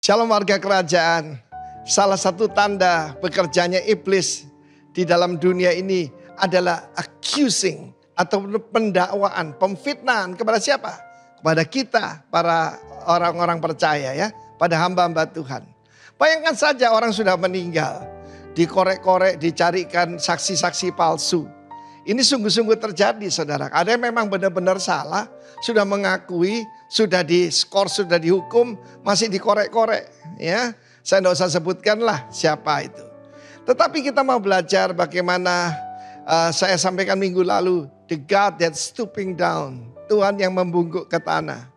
Shalom warga kerajaan. Salah satu tanda bekerjanya iblis di dalam dunia ini adalah accusing atau pendakwaan, pemfitnahan kepada siapa? Kepada kita, para orang-orang percaya ya, pada hamba-hamba Tuhan. Bayangkan saja orang sudah meninggal, dikorek-korek, dicarikan saksi-saksi palsu. Ini sungguh-sungguh terjadi saudara. Ada yang memang benar-benar salah, sudah mengakui, sudah diskor, sudah dihukum, masih dikorek-korek. Ya, saya tidak usah sebutkan lah siapa itu. Tetapi kita mau belajar bagaimana saya sampaikan minggu lalu, the God that stooping down, Tuhan yang membungkuk ke tanah.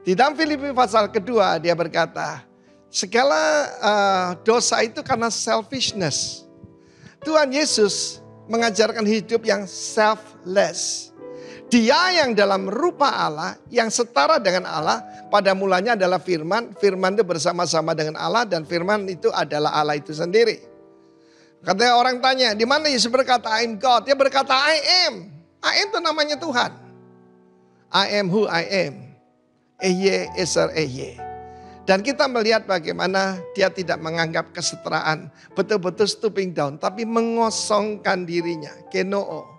Di dalam Filipi pasal kedua dia berkata, segala dosa itu karena selfishness. Tuhan Yesus mengajarkan hidup yang selfless. Dia yang dalam rupa Allah, yang setara dengan Allah, pada mulanya adalah firman. Firman itu bersama-sama dengan Allah dan firman itu adalah Allah itu sendiri. Katanya orang tanya, di mana Yesus berkata I am God? Dia berkata I am. I am itu namanya Tuhan. I am who I am. Ehye eser ehye. Dan kita melihat bagaimana dia tidak menganggap kesetaraan, betul-betul stooping down, tapi mengosongkan dirinya, kenoo.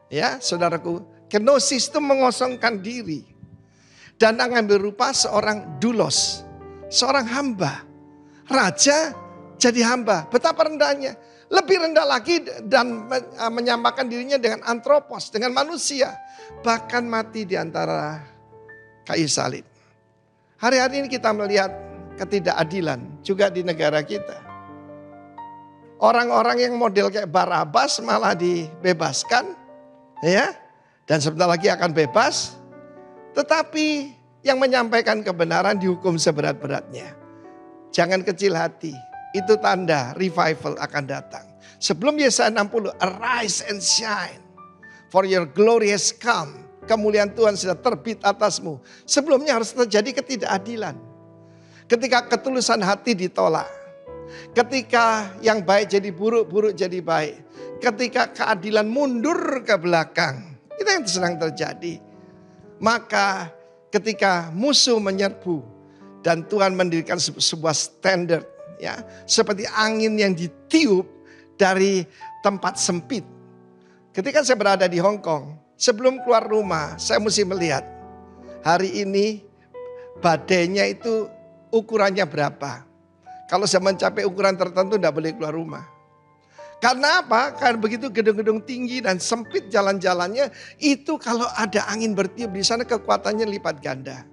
Ya, saudaraku, kenosis itu mengosongkan diri. Dan mengambil rupa seorang doulos, seorang hamba. Raja jadi hamba, betapa rendahnya. Lebih rendah lagi dan menyamakan dirinya dengan antropos, dengan manusia. Bahkan mati di antara kayu salib. Hari-hari ini kita melihat ketidakadilan juga di negara kita. Orang-orang yang model kayak Barabas malah dibebaskan, ya, dan sebentar lagi akan bebas. Tetapi yang menyampaikan kebenaran dihukum seberat-beratnya. Jangan kecil hati, itu tanda revival akan datang. Sebelum Yesaya 60, arise and shine, for your glory has come. Kemuliaan Tuhan sudah terbit atasmu. Sebelumnya harus terjadi ketidakadilan. Ketika ketulusan hati ditolak. Ketika yang baik jadi buruk, buruk jadi baik. Ketika keadilan mundur ke belakang. Itu yang sedang terjadi. Maka ketika musuh menyerbu. Dan Tuhan mendirikan sebuah standar. Ya, seperti angin yang ditiup dari tempat sempit. Ketika saya berada di Hong Kong. Sebelum keluar rumah, saya mesti melihat hari ini badainya itu ukurannya berapa. Kalau saya mencapai ukuran tertentu tidak boleh keluar rumah. Karena apa? Karena begitu gedung-gedung tinggi dan sempit jalan-jalannya, itu kalau ada angin bertiup di sana kekuatannya lipat ganda.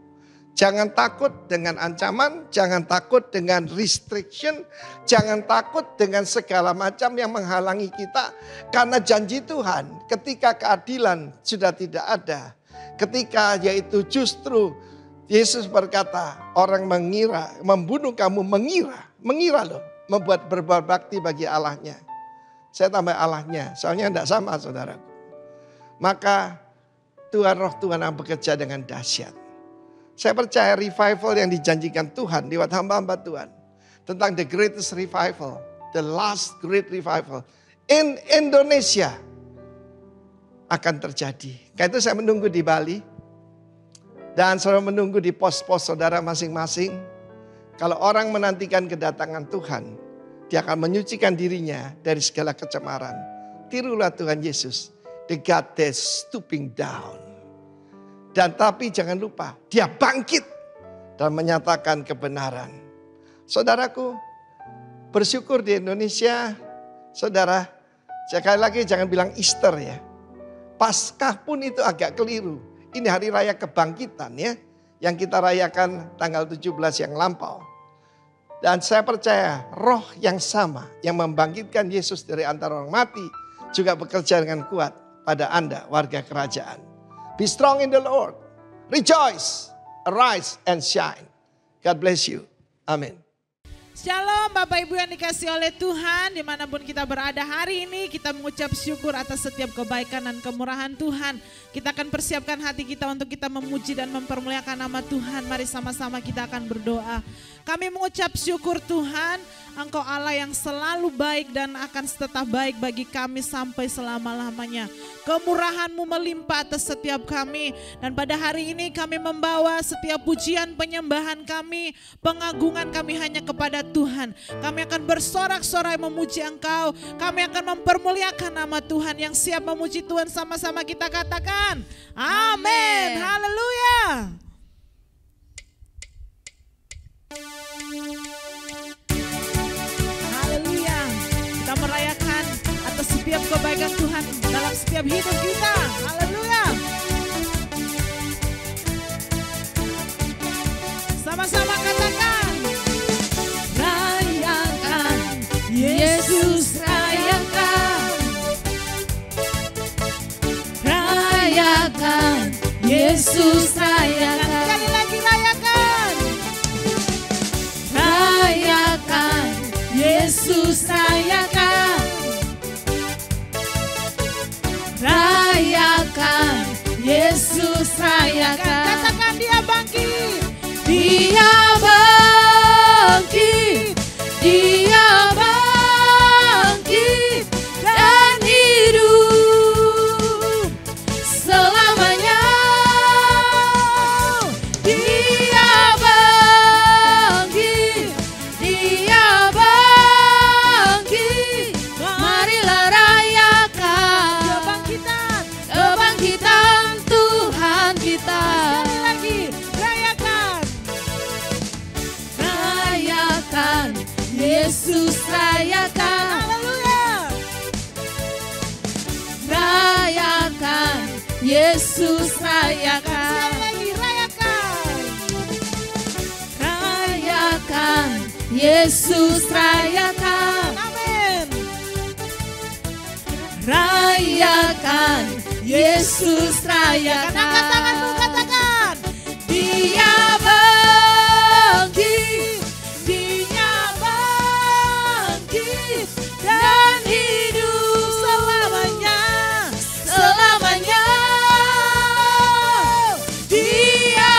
Jangan takut dengan ancaman, jangan takut dengan restriction, jangan takut dengan segala macam yang menghalangi kita. Karena janji Tuhan ketika keadilan sudah tidak ada. Ketika yaitu justru Yesus berkata orang mengira, membunuh kamu mengira loh. Membuat berbuat bakti bagi Allahnya. Saya tambah Allahnya, soalnya tidak sama saudaraku. Maka Tuhan roh Tuhan yang bekerja dengan dahsyat. Saya percaya revival yang dijanjikan Tuhan lewat hamba-hamba Tuhan. Tentang the greatest revival. The last great revival. In Indonesia. Akan terjadi. Karena itu saya menunggu di Bali. Dan saya menunggu di pos-pos saudara masing-masing. Kalau orang menantikan kedatangan Tuhan. Dia akan menyucikan dirinya dari segala kecemaran. Tirulah Tuhan Yesus. The God that's stooping down. Dan tapi jangan lupa, dia bangkit dan menyatakan kebenaran. Saudaraku, bersyukur di Indonesia, saudara, sekali lagi jangan bilang Easter ya. Paskah pun itu agak keliru. Ini hari raya kebangkitan ya, yang kita rayakan tanggal 17 yang lampau. Dan saya percaya roh yang sama yang membangkitkan Yesus dari antara orang mati juga bekerja dengan kuat pada Anda warga kerajaan. Be strong in the Lord. Rejoice, arise and shine. God bless you. Amen. Shalom Bapak Ibu yang dikasih oleh Tuhan, dimanapun kita berada hari ini kita mengucap syukur atas setiap kebaikan dan kemurahan Tuhan. Kita akan persiapkan hati kita untuk kita memuji dan mempermuliakan nama Tuhan. Mari sama-sama kita akan berdoa. Kami mengucap syukur Tuhan, Engkau Allah yang selalu baik dan akan tetap baik bagi kami sampai selama-lamanya. Kemurahan-Mu melimpah atas setiap kami. Dan pada hari ini kami membawa setiap pujian penyembahan kami, pengagungan kami hanya kepada Tuhan. Kami akan bersorak-sorai memuji Engkau. Kami akan mempermuliakan nama Tuhan. Yang siap memuji Tuhan sama-sama kita katakan. Amin. Haleluya. Haleluya. Kita merayakan atas setiap kebaikan Tuhan dalam setiap hidup kita. Haleluya. Sama-sama katakan. Rayakan, Yesus rayakan. Rayakan, Yesus rayakan. Sekali lagi rayakan. Rayakan, Yesus rayakan. Rayakan, Yesus rayakan. Katakan dia bangkit. Dia bangkit, Dia bangkit dan hidup selamanya. Dia bangkit, Dia bangkit. Marilah rayakan kebangkitan Tuhan kita. Sekali lagi rayakan. Rayakan, Yesus rayakan. Haleluya. Rayakan, Yesus rayakan. Sekali lagi rayakan. Rayakan, Yesus rayakan. Amin. Rayakan, Yesus rayakan. Angkat tanganmu, katakan. Dia bangkit, Dia bangkit dan hidup selamanya, selamanya. Dia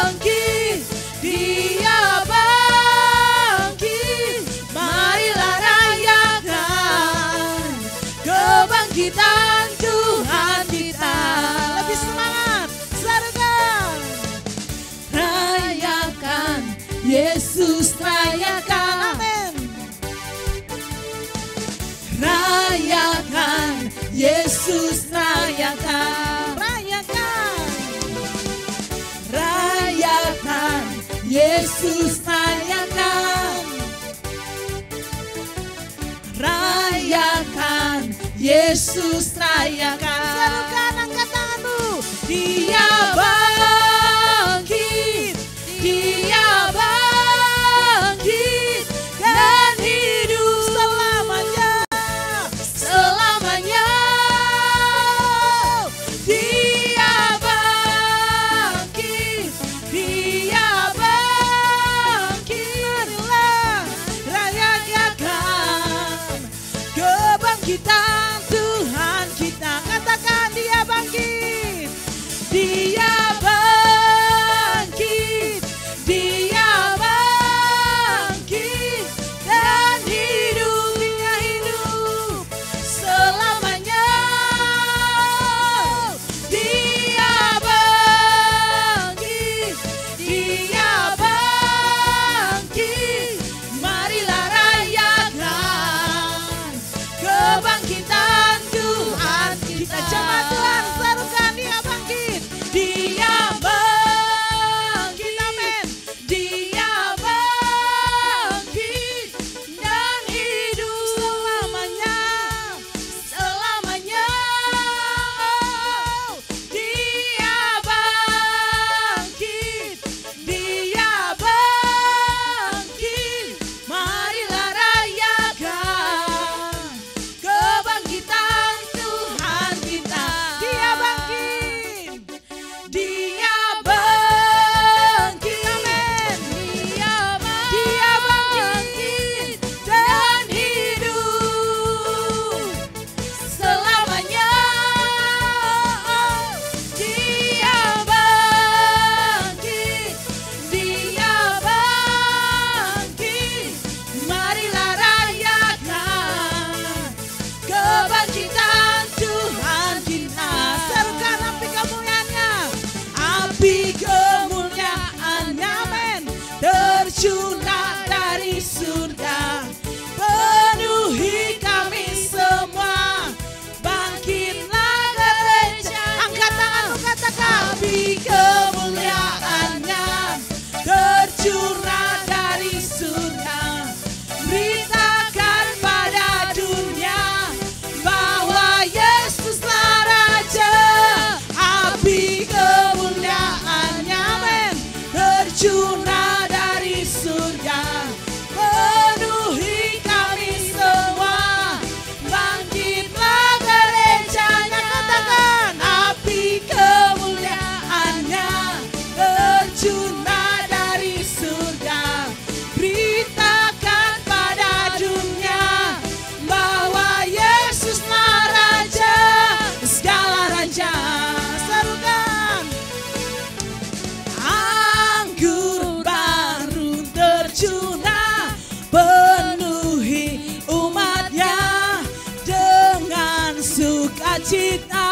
bangkit, Dia bangkit. Marilah rayakan kebangkitan Tuhan kita. Lebih semangat. Sarukan. Rayakan, Yesus rayakan. Amin. Rayakan, Yesus rayakan. Rayakan. Rayakan, Yesus rayakan. Rayakan, Yesus rayakan. Sarukan, angkat tanganmu. Dia bangkit, Dia bangkit dan hidup Selamanya. selamanya. Dia bangkit, Dia bangkit. Marilah Rayakan kebangkitan Tuhan kita. katakan dia bangkit. Dia bangkit, Dia bangkit dan hidup, Dia hidup selamanya. Dia bangkit, Dia bangkit. Marilah rayakan kebangkitan Tuhan. sukacita.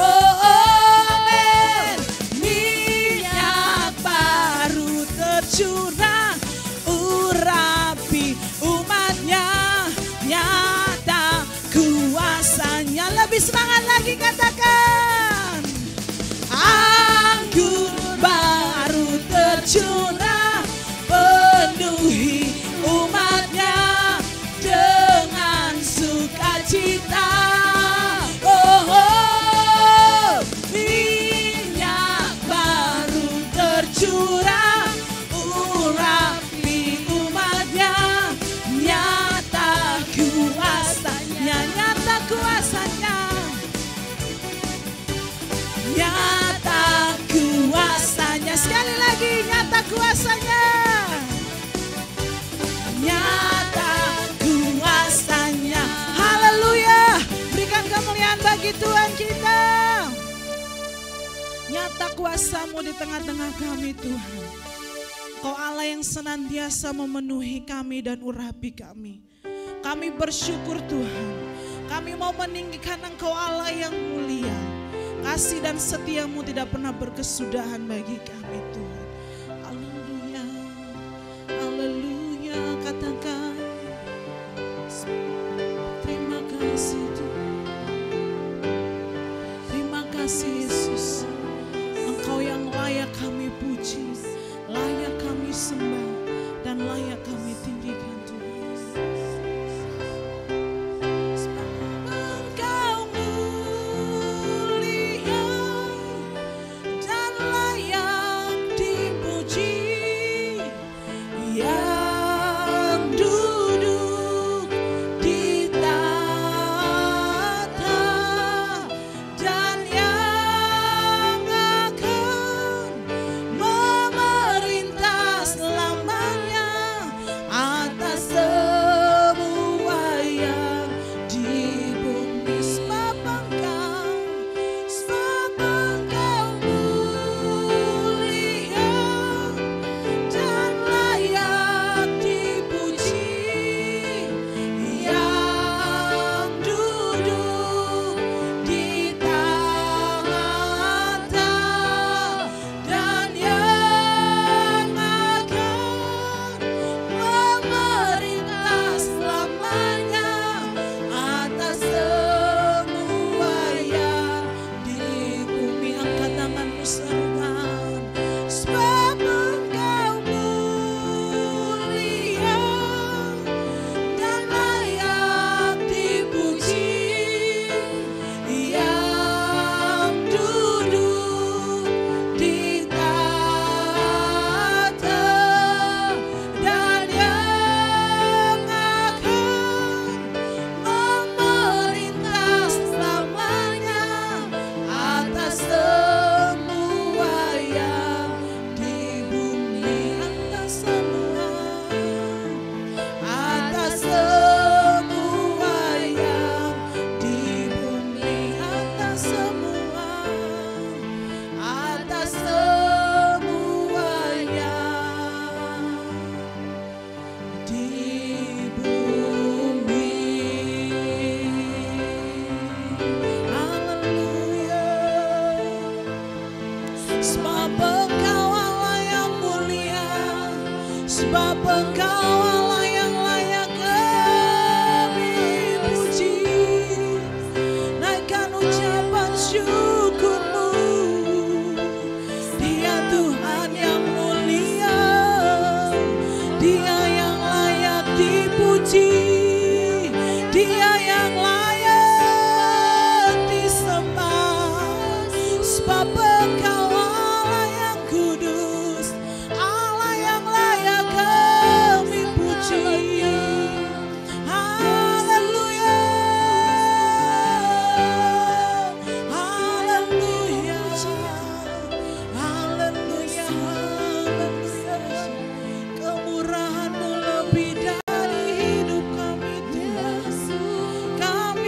Oh, amin. Minyak baru tercurah, urapi umatnya, nyata kuasanya. Lebih semangat lagi katakan. Anggur baru tercurah, penuhi umatnya dengan sukacita. Oh, oh, minyak baru tercurah, urapi umatnya, nyata kuasanya, nyata kuasanya, nyata kuasanya. Sekali lagi, nyata kuasanya, nyata kuasanya. Haleluya, berikan kemuliaan bagi Tuhan kita. Nyata kuasa-Mu di tengah-tengah kami Tuhan. Kau Allah yang senantiasa memenuhi kami dan urapi kami. Kami bersyukur Tuhan. Kami mau meninggikan Engkau Allah yang mulia. Kasih dan setia-Mu tidak pernah berkesudahan bagi kami Tuhan. Haleluya, haleluya, katakan terima kasih Tuhan. Terima kasih Yesus. Engkau yang layak kami puji, layak kami sembah, dan layak kami tinggikan Tuhan. Engkau mulia dan layak dipuji, yang duduk di tahta dan yang akan memerintah selamanya atas semua yang di bumi. Sebab Engkau mulia dan layak dipuji, yang duduk di tahta dan yang akan memerintah selamanya atas semua yang di bumi. Angkat tanganmu seruan. Sebab Engkau mulia dan layak dipuji, yang duduk di tahta dan yang akan memerintah selamanya atas semua yang di bumi. Atas semua, atas semua yang di bumi. Atas semua, atas semua yang di bumi. Haleluya. Sebab Engkau Allah yang mulia, sebab Engkau Allah yang layak kami puji. Naikkan ucapan syukurmu, Dia Tuhan yang mulia, Dia yang layak dipuji, Dia yang layak disembah. Sebab Engkau Allah yang kudus, Allah yang layak kami puji. Haleluya, haleluya, haleluya, haleluya. Kemurahan-Mu lebih dari hidup kami Tuhan. Kami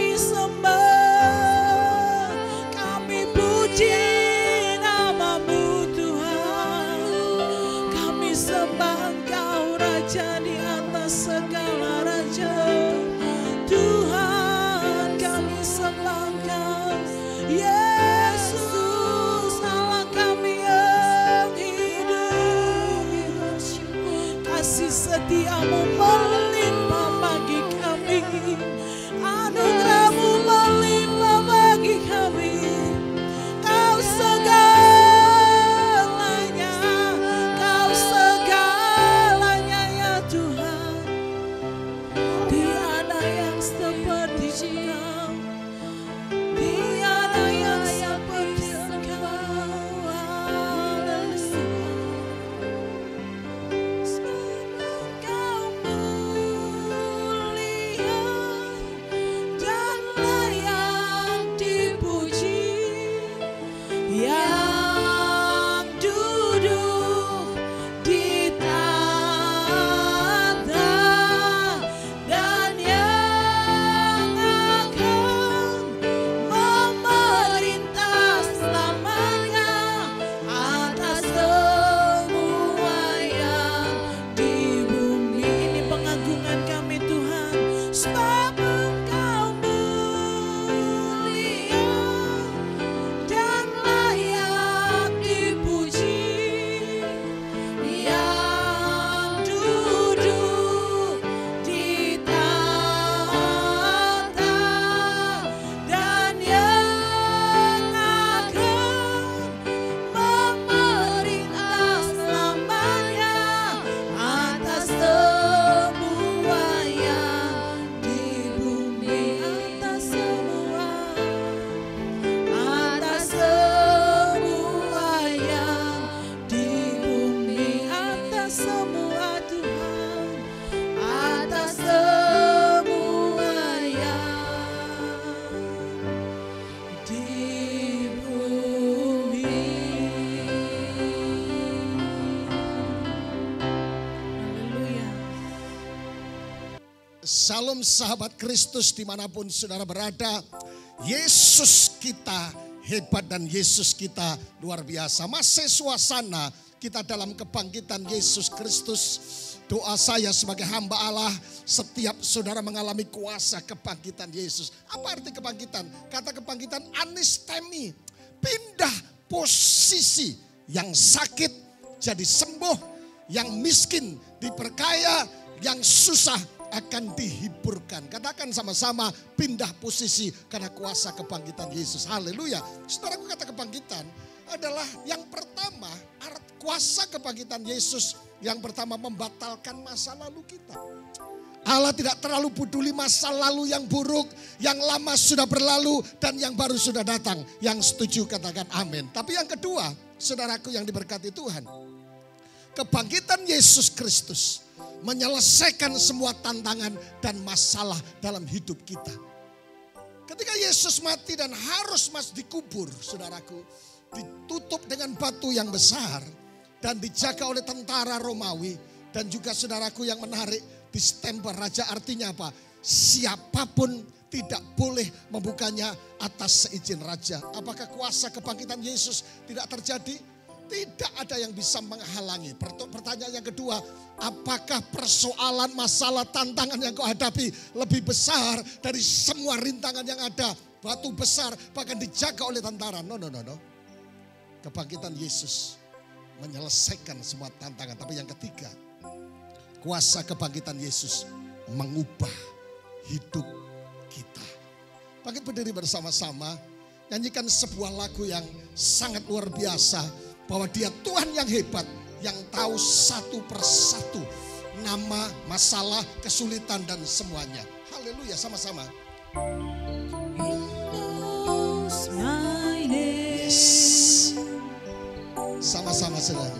Salam sahabat Kristus dimanapun saudara berada. Yesus kita hebat dan Yesus kita luar biasa. Masih suasana kita dalam kebangkitan Yesus Kristus. Doa saya sebagai hamba Allah, setiap saudara mengalami kuasa kebangkitan Yesus. Apa arti kebangkitan? Kata kebangkitan anistemi, pindah posisi, yang sakit jadi sembuh, yang miskin diperkaya, yang susah akan dihiburkan. Katakan sama-sama, pindah posisi karena kuasa kebangkitan Yesus. Haleluya. Saudaraku, kata kebangkitan adalah yang pertama, kuasa kebangkitan Yesus yang pertama membatalkan masa lalu kita. Allah tidak terlalu peduli masa lalu yang buruk, yang lama sudah berlalu dan yang baru sudah datang. Yang setuju katakan amin. Tapi yang kedua, saudaraku yang diberkati Tuhan, kebangkitan Yesus Kristus menyelesaikan semua tantangan dan masalah dalam hidup kita. Ketika Yesus mati dan harus dikubur, saudaraku, ditutup dengan batu yang besar dan dijaga oleh tentara Romawi, dan juga saudaraku yang menarik, distempel raja, artinya apa? Siapapun tidak boleh membukanya atas seizin raja. Apakah kuasa kebangkitan Yesus tidak terjadi? Tidak ada yang bisa menghalangi. Pertanyaan yang kedua, apakah persoalan, masalah, tantangan yang kau hadapi lebih besar dari semua rintangan yang ada? Batu besar bahkan dijaga oleh tentara. No. Kebangkitan Yesus menyelesaikan semua tantangan. Tapi yang ketiga, kuasa kebangkitan Yesus mengubah hidup kita. Bangkit berdiri bersama-sama, nyanyikan sebuah lagu yang sangat luar biasa. Bahwa dia Tuhan yang hebat, yang tahu satu persatu nama, masalah, kesulitan dan semuanya. Haleluya, sama-sama. Yes. Sama-sama saudara.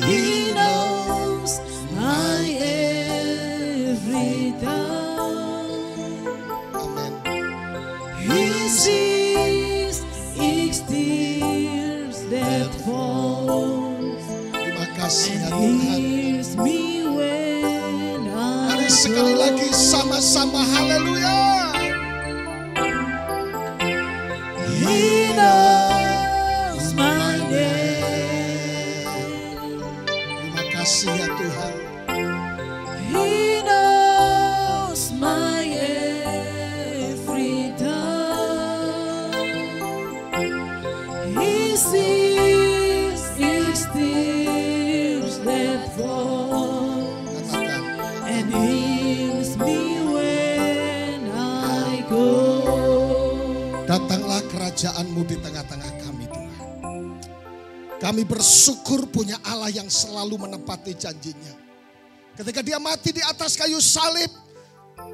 He knows my every thought. Amen. He sees each tear that falls. Terima kasih ya And Tuhan. hears me when Mari I sekali call. lagi sama-sama haleluya. He knows my name. Terima kasih ya Tuhan. He knows my every thought. He sees each tears that fall. Katakan, And heals me when I go. datanglah kerajaan-Mu di tengah-tengah kami Tuhan. Kami bersyukur punya Allah yang selalu menepati janjinya. Ketika dia mati di atas kayu salib,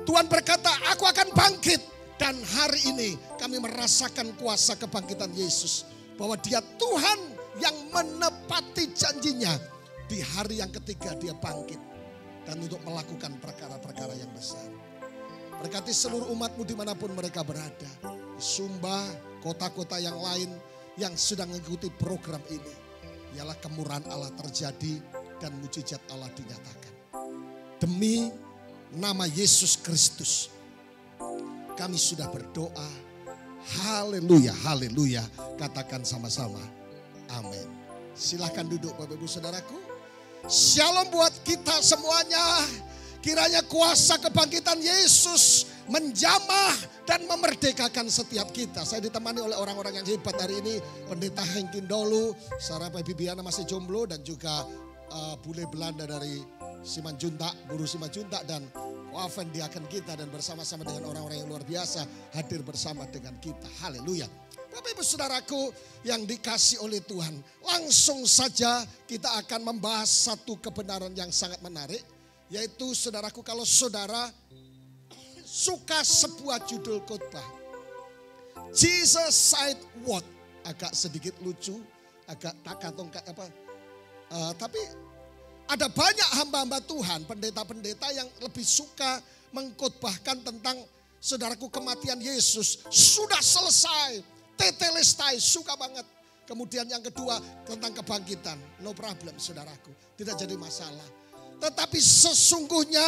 Tuhan berkata, aku akan bangkit. Dan hari ini kami merasakan kuasa kebangkitan Yesus. Bahwa dia Tuhan yang menepati janjinya. Di hari yang ketiga dia bangkit. Dan untuk melakukan perkara-perkara yang besar. Berkati seluruh umat-Mu dimanapun mereka berada. Di Sumba, kota-kota yang lain yang sedang mengikuti program ini. Ialah kemurahan Allah terjadi dan mujizat Allah dinyatakan. Demi nama Yesus Kristus, kami sudah berdoa. Haleluya, haleluya. Katakan sama-sama, amin. Silahkan duduk Bapak Ibu Saudaraku. Shalom buat kita semuanya. Kiranya kuasa kebangkitan Yesus menjamah dan memerdekakan setiap kita. Saya ditemani oleh orang-orang yang hebat hari ini. Pendeta Hengkin Dolu, Sarah Bibiana masih jomblo, dan juga bule Belanda dari Simanjuntak, Buru Simanjuntak, dan Wafen diaken kita, dan bersama-sama dengan orang-orang yang luar biasa hadir bersama dengan kita. Haleluya. Bapak Ibu Saudaraku yang dikasih oleh Tuhan, langsung saja kita akan membahas satu kebenaran yang sangat menarik. Yaitu saudaraku, kalau saudara suka sebuah judul khotbah, Jesus said what? Agak sedikit lucu, agak takatongkat apa. Tapi ada banyak hamba-hamba Tuhan, pendeta-pendeta yang lebih suka mengkhotbahkan tentang saudaraku kematian Yesus. Sudah selesai, tetelestai, suka banget. Kemudian yang kedua tentang kebangkitan, no problem saudaraku, tidak jadi masalah. Tetapi sesungguhnya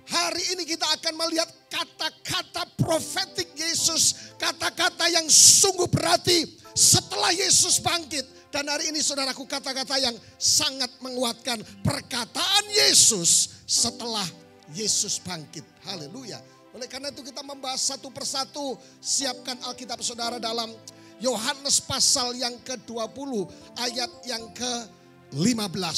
Hari ini kita akan melihat kata-kata profetik Yesus. Kata-kata yang sungguh berarti setelah Yesus bangkit. Dan hari ini saudaraku, kata-kata yang sangat menguatkan perkataan Yesus setelah Yesus bangkit. Haleluya. Oleh karena itu kita membahas satu persatu. Siapkan Alkitab saudara dalam Yohanes pasal yang ke-20 ayat yang ke-15.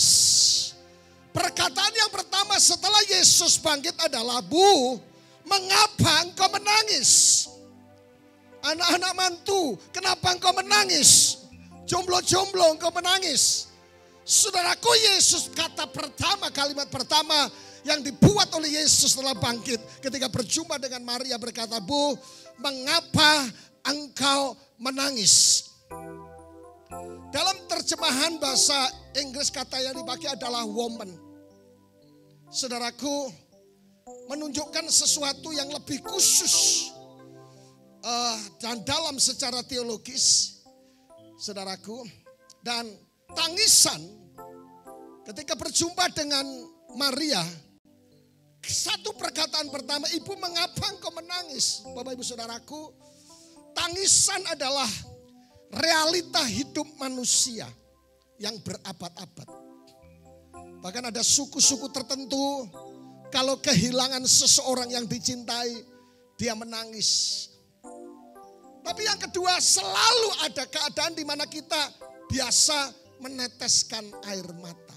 Perkataan yang pertama setelah Yesus bangkit adalah, Bu, mengapa engkau menangis? Anak-anak mantu, kenapa engkau menangis? Jomblo-jomblo engkau menangis. Saudaraku, Yesus kalimat pertama yang dibuat oleh Yesus setelah bangkit. Ketika berjumpa dengan Maria berkata, Bu, mengapa engkau menangis? Dalam terjemahan bahasa Inggris kata yang dipakai adalah woman. Saudaraku, menunjukkan sesuatu yang lebih khusus dan dalam secara teologis, saudaraku. Dan tangisan ketika berjumpa dengan Maria, satu perkataan pertama, Ibu, mengapa engkau menangis? Bapak ibu saudaraku, tangisan adalah realita hidup manusia yang berabad-abad. Bahkan ada suku-suku tertentu, kalau kehilangan seseorang yang dicintai, dia menangis. Tapi yang kedua, selalu ada keadaan di mana kita biasa meneteskan air mata.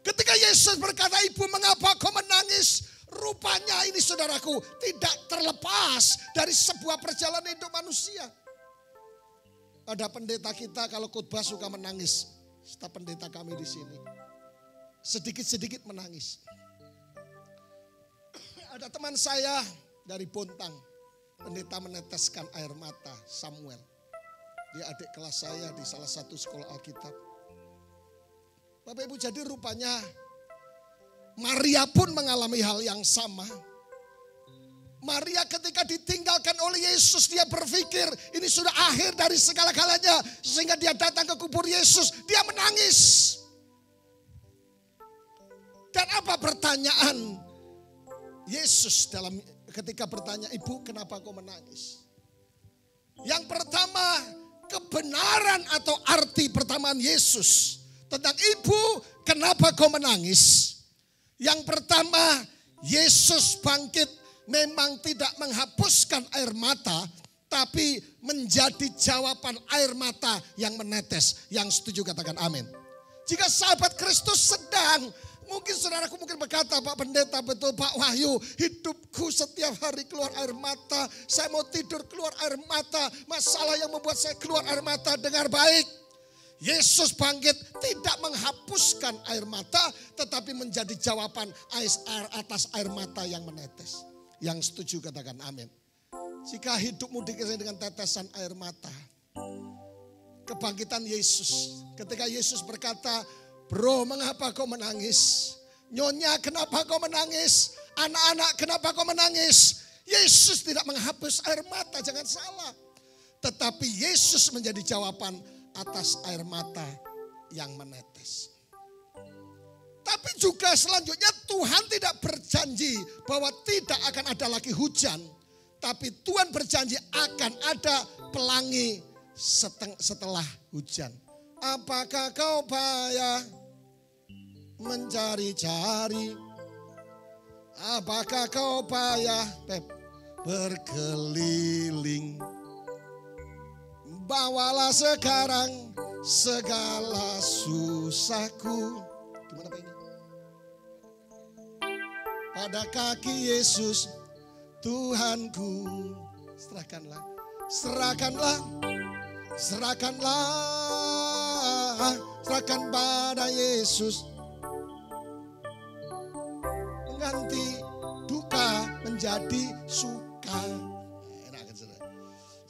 Ketika Yesus berkata, Ibu, mengapa kau menangis? Rupanya ini saudaraku tidak terlepas dari sebuah perjalanan hidup manusia. Ada pendeta kita kalau khotbah suka menangis. Staf pendeta kami di sini. Sedikit-sedikit menangis. Ada teman saya dari Bontang. Pendeta meneteskan air mata, Samuel. Dia adik kelas saya di salah satu sekolah Alkitab. Bapak ibu, jadi rupanya Maria pun mengalami hal yang sama. Maria ketika ditinggalkan oleh Yesus, dia berpikir ini sudah akhir dari segala-galanya. Sehingga dia datang ke kubur Yesus, dia menangis. Dan apa pertanyaan Yesus ketika bertanya, Ibu, kenapa kau menangis? Yang pertama, kebenaran atau arti pertanyaan Yesus tentang Ibu, kenapa kau menangis? Yang pertama, Yesus bangkit memang tidak menghapuskan air mata, tapi menjadi jawaban air mata yang menetes. Yang setuju katakan amin. Jika sahabat Kristus sedang, mungkin saudaraku mungkin berkata, Pak Pendeta, betul Pak Wahyu, hidupku setiap hari keluar air mata. Saya mau tidur keluar air mata. Masalah yang membuat saya keluar air mata, dengar baik. Yesus bangkit tidak menghapuskan air mata, tetapi menjadi jawaban atas air mata yang menetes. Yang setuju katakan amin. Jika hidupmu dikisahkan dengan tetesan air mata, kebangkitan Yesus. Ketika Yesus berkata, Bro, mengapa kau menangis? Nyonya, kenapa kau menangis? Anak-anak, kenapa kau menangis? Yesus tidak menghapus air mata, jangan salah. Tetapi Yesus menjadi jawaban atas air mata yang menetes. Tapi juga selanjutnya Tuhan tidak berjanji bahwa tidak akan ada lagi hujan. Tapi Tuhan berjanji akan ada pelangi setelah hujan. Apakah kau payah mencari-cari? Apakah kau payah berkeliling? Bawalah sekarang segala susahku. Gimana Pak ini? Pada kaki Yesus Tuhanku. Serahkanlah. Serahkanlah. Serahkanlah. Serahkan pada Yesus. Mengganti duka menjadi suka.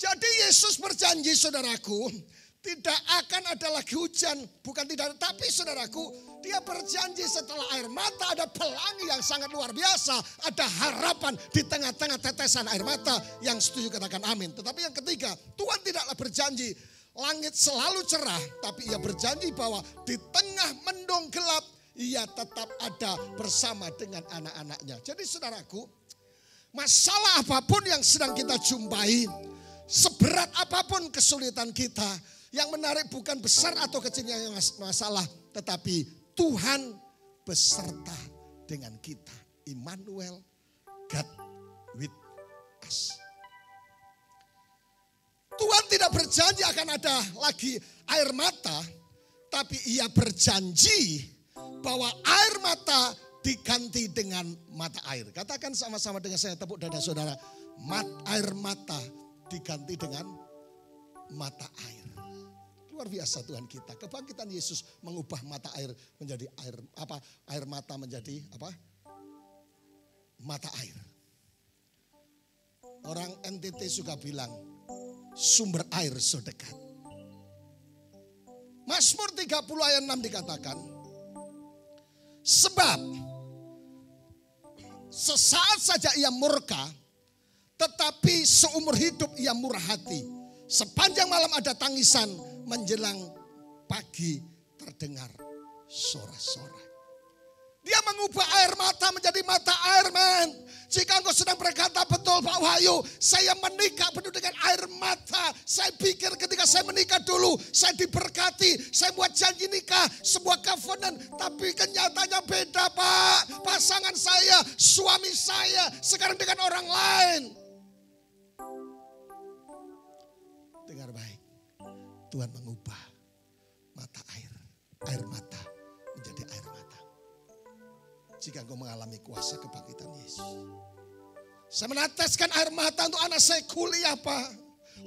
Jadi Yesus berjanji saudaraku, tidak akan ada lagi hujan. Bukan tidak, tapi saudaraku, dia berjanji setelah air mata ada pelangi yang sangat luar biasa. Ada harapan di tengah-tengah tetesan air mata. Yang setuju katakan amin. Tetapi yang ketiga, Tuhan tidaklah berjanji langit selalu cerah. Tapi ia berjanji bahwa di tengah mendung gelap, ia tetap ada bersama dengan anak-anaknya. Jadi saudaraku, masalah apapun yang sedang kita jumpai, seberat apapun kesulitan kita, yang menarik bukan besar atau kecilnya masalah, tetapi Tuhan beserta dengan kita. Immanuel, God with us. Tuhan tidak berjanji akan ada lagi air mata, tapi ia berjanji bahwa air mata diganti dengan mata air. Katakan sama-sama dengan saya, tepuk dada saudara. Air mata diganti dengan mata air. Luar biasa Tuhan kita. Kebangkitan Yesus mengubah mata air menjadi air mata menjadi mata air. Orang NTT suka bilang sumber air sedekat. Mazmur 30 ayat 6 dikatakan, sebab sesaat saja ia murka, tetapi seumur hidup ia murah hati. Sepanjang malam ada tangisan, menjelang pagi terdengar sorak-sorai. Dia mengubah air mata menjadi mata air, men. Jika engkau sedang berkata betul Pak Wahyu, saya menikah penuh dengan air mata. Saya pikir ketika saya menikah dulu, saya diberkati, saya buat janji nikah, sebuah covenant. Tapi kenyataannya beda Pak. Pasangan saya, suami saya, sekarang dengan orang lain. Dengar baik, Tuhan mengubah mata air mata menjadi air mata. Jika engkau mengalami kuasa kebangkitan Yesus. Saya meneteskan air mata untuk anak saya kuliah Pak.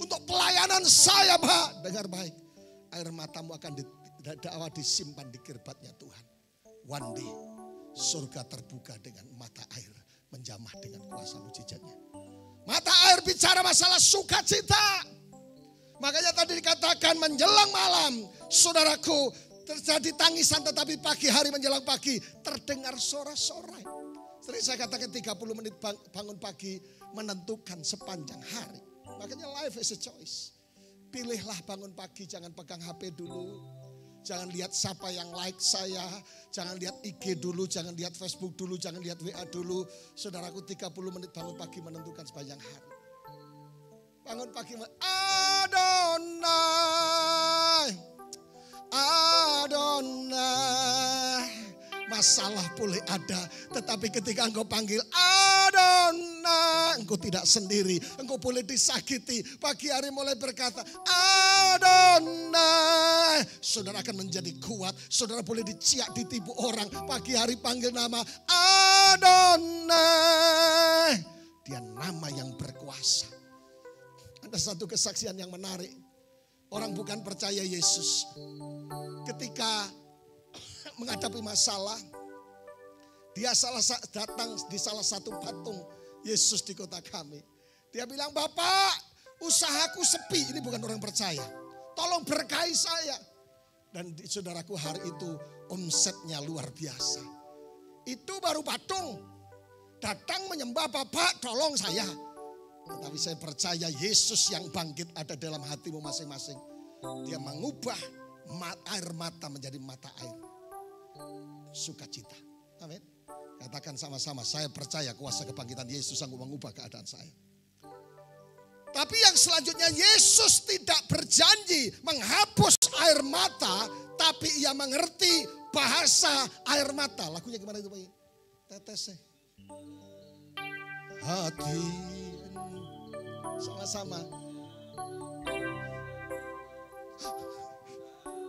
Untuk pelayanan saya Pak. Dengar baik. Air matamu akan disimpan di kirbatnya Tuhan. One day surga terbuka dengan mata air. Menjamah dengan kuasa mujizatnya. Mata air bicara masalah sukacita. Makanya tadi dikatakan menjelang malam. Saudaraku, terjadi tangisan tetapi pagi hari menjelang pagi terdengar sorak-sorai. Sering saya katakan 30 menit bangun pagi menentukan sepanjang hari. Makanya life is a choice. Pilihlah bangun pagi, jangan pegang HP dulu. Jangan lihat siapa yang like saya. Jangan lihat IG dulu, jangan lihat Facebook dulu, jangan lihat WA dulu. Saudaraku 30 menit bangun pagi menentukan sepanjang hari. Bangun pagi, Adonai. Adonai. Masalah boleh ada, tetapi ketika engkau panggil Adonai, engkau tidak sendiri. Engkau boleh disakiti, pagi hari mulai berkata Adonai. Saudara akan menjadi kuat. Saudara boleh diciak, ditipu orang, pagi hari panggil nama Adonai. Dia nama yang berkuasa. Ada satu kesaksian yang menarik. Orang bukan percaya Yesus. Ketika menghadapi masalah, dia datang di salah satu patung Yesus di kota kami. Dia bilang, Bapak, usahaku sepi. Ini bukan orang percaya. Tolong berkahi saya. Dan saudaraku, hari itu omsetnya luar biasa. Itu baru patung. Datang menyembah, Bapak, tolong saya. Tetapi saya percaya Yesus yang bangkit ada dalam hatimu masing-masing. Dia mengubah air mata menjadi mata air sukacita. Amin. Katakan sama-sama, saya percaya kuasa kebangkitan Yesus sanggup mengubah keadaan saya. Tapi yang selanjutnya, Yesus tidak berjanji menghapus air mata, tapi ia mengerti bahasa air mata. Lagunya gimana itu Pak? Tetesnya hati. Sama-sama.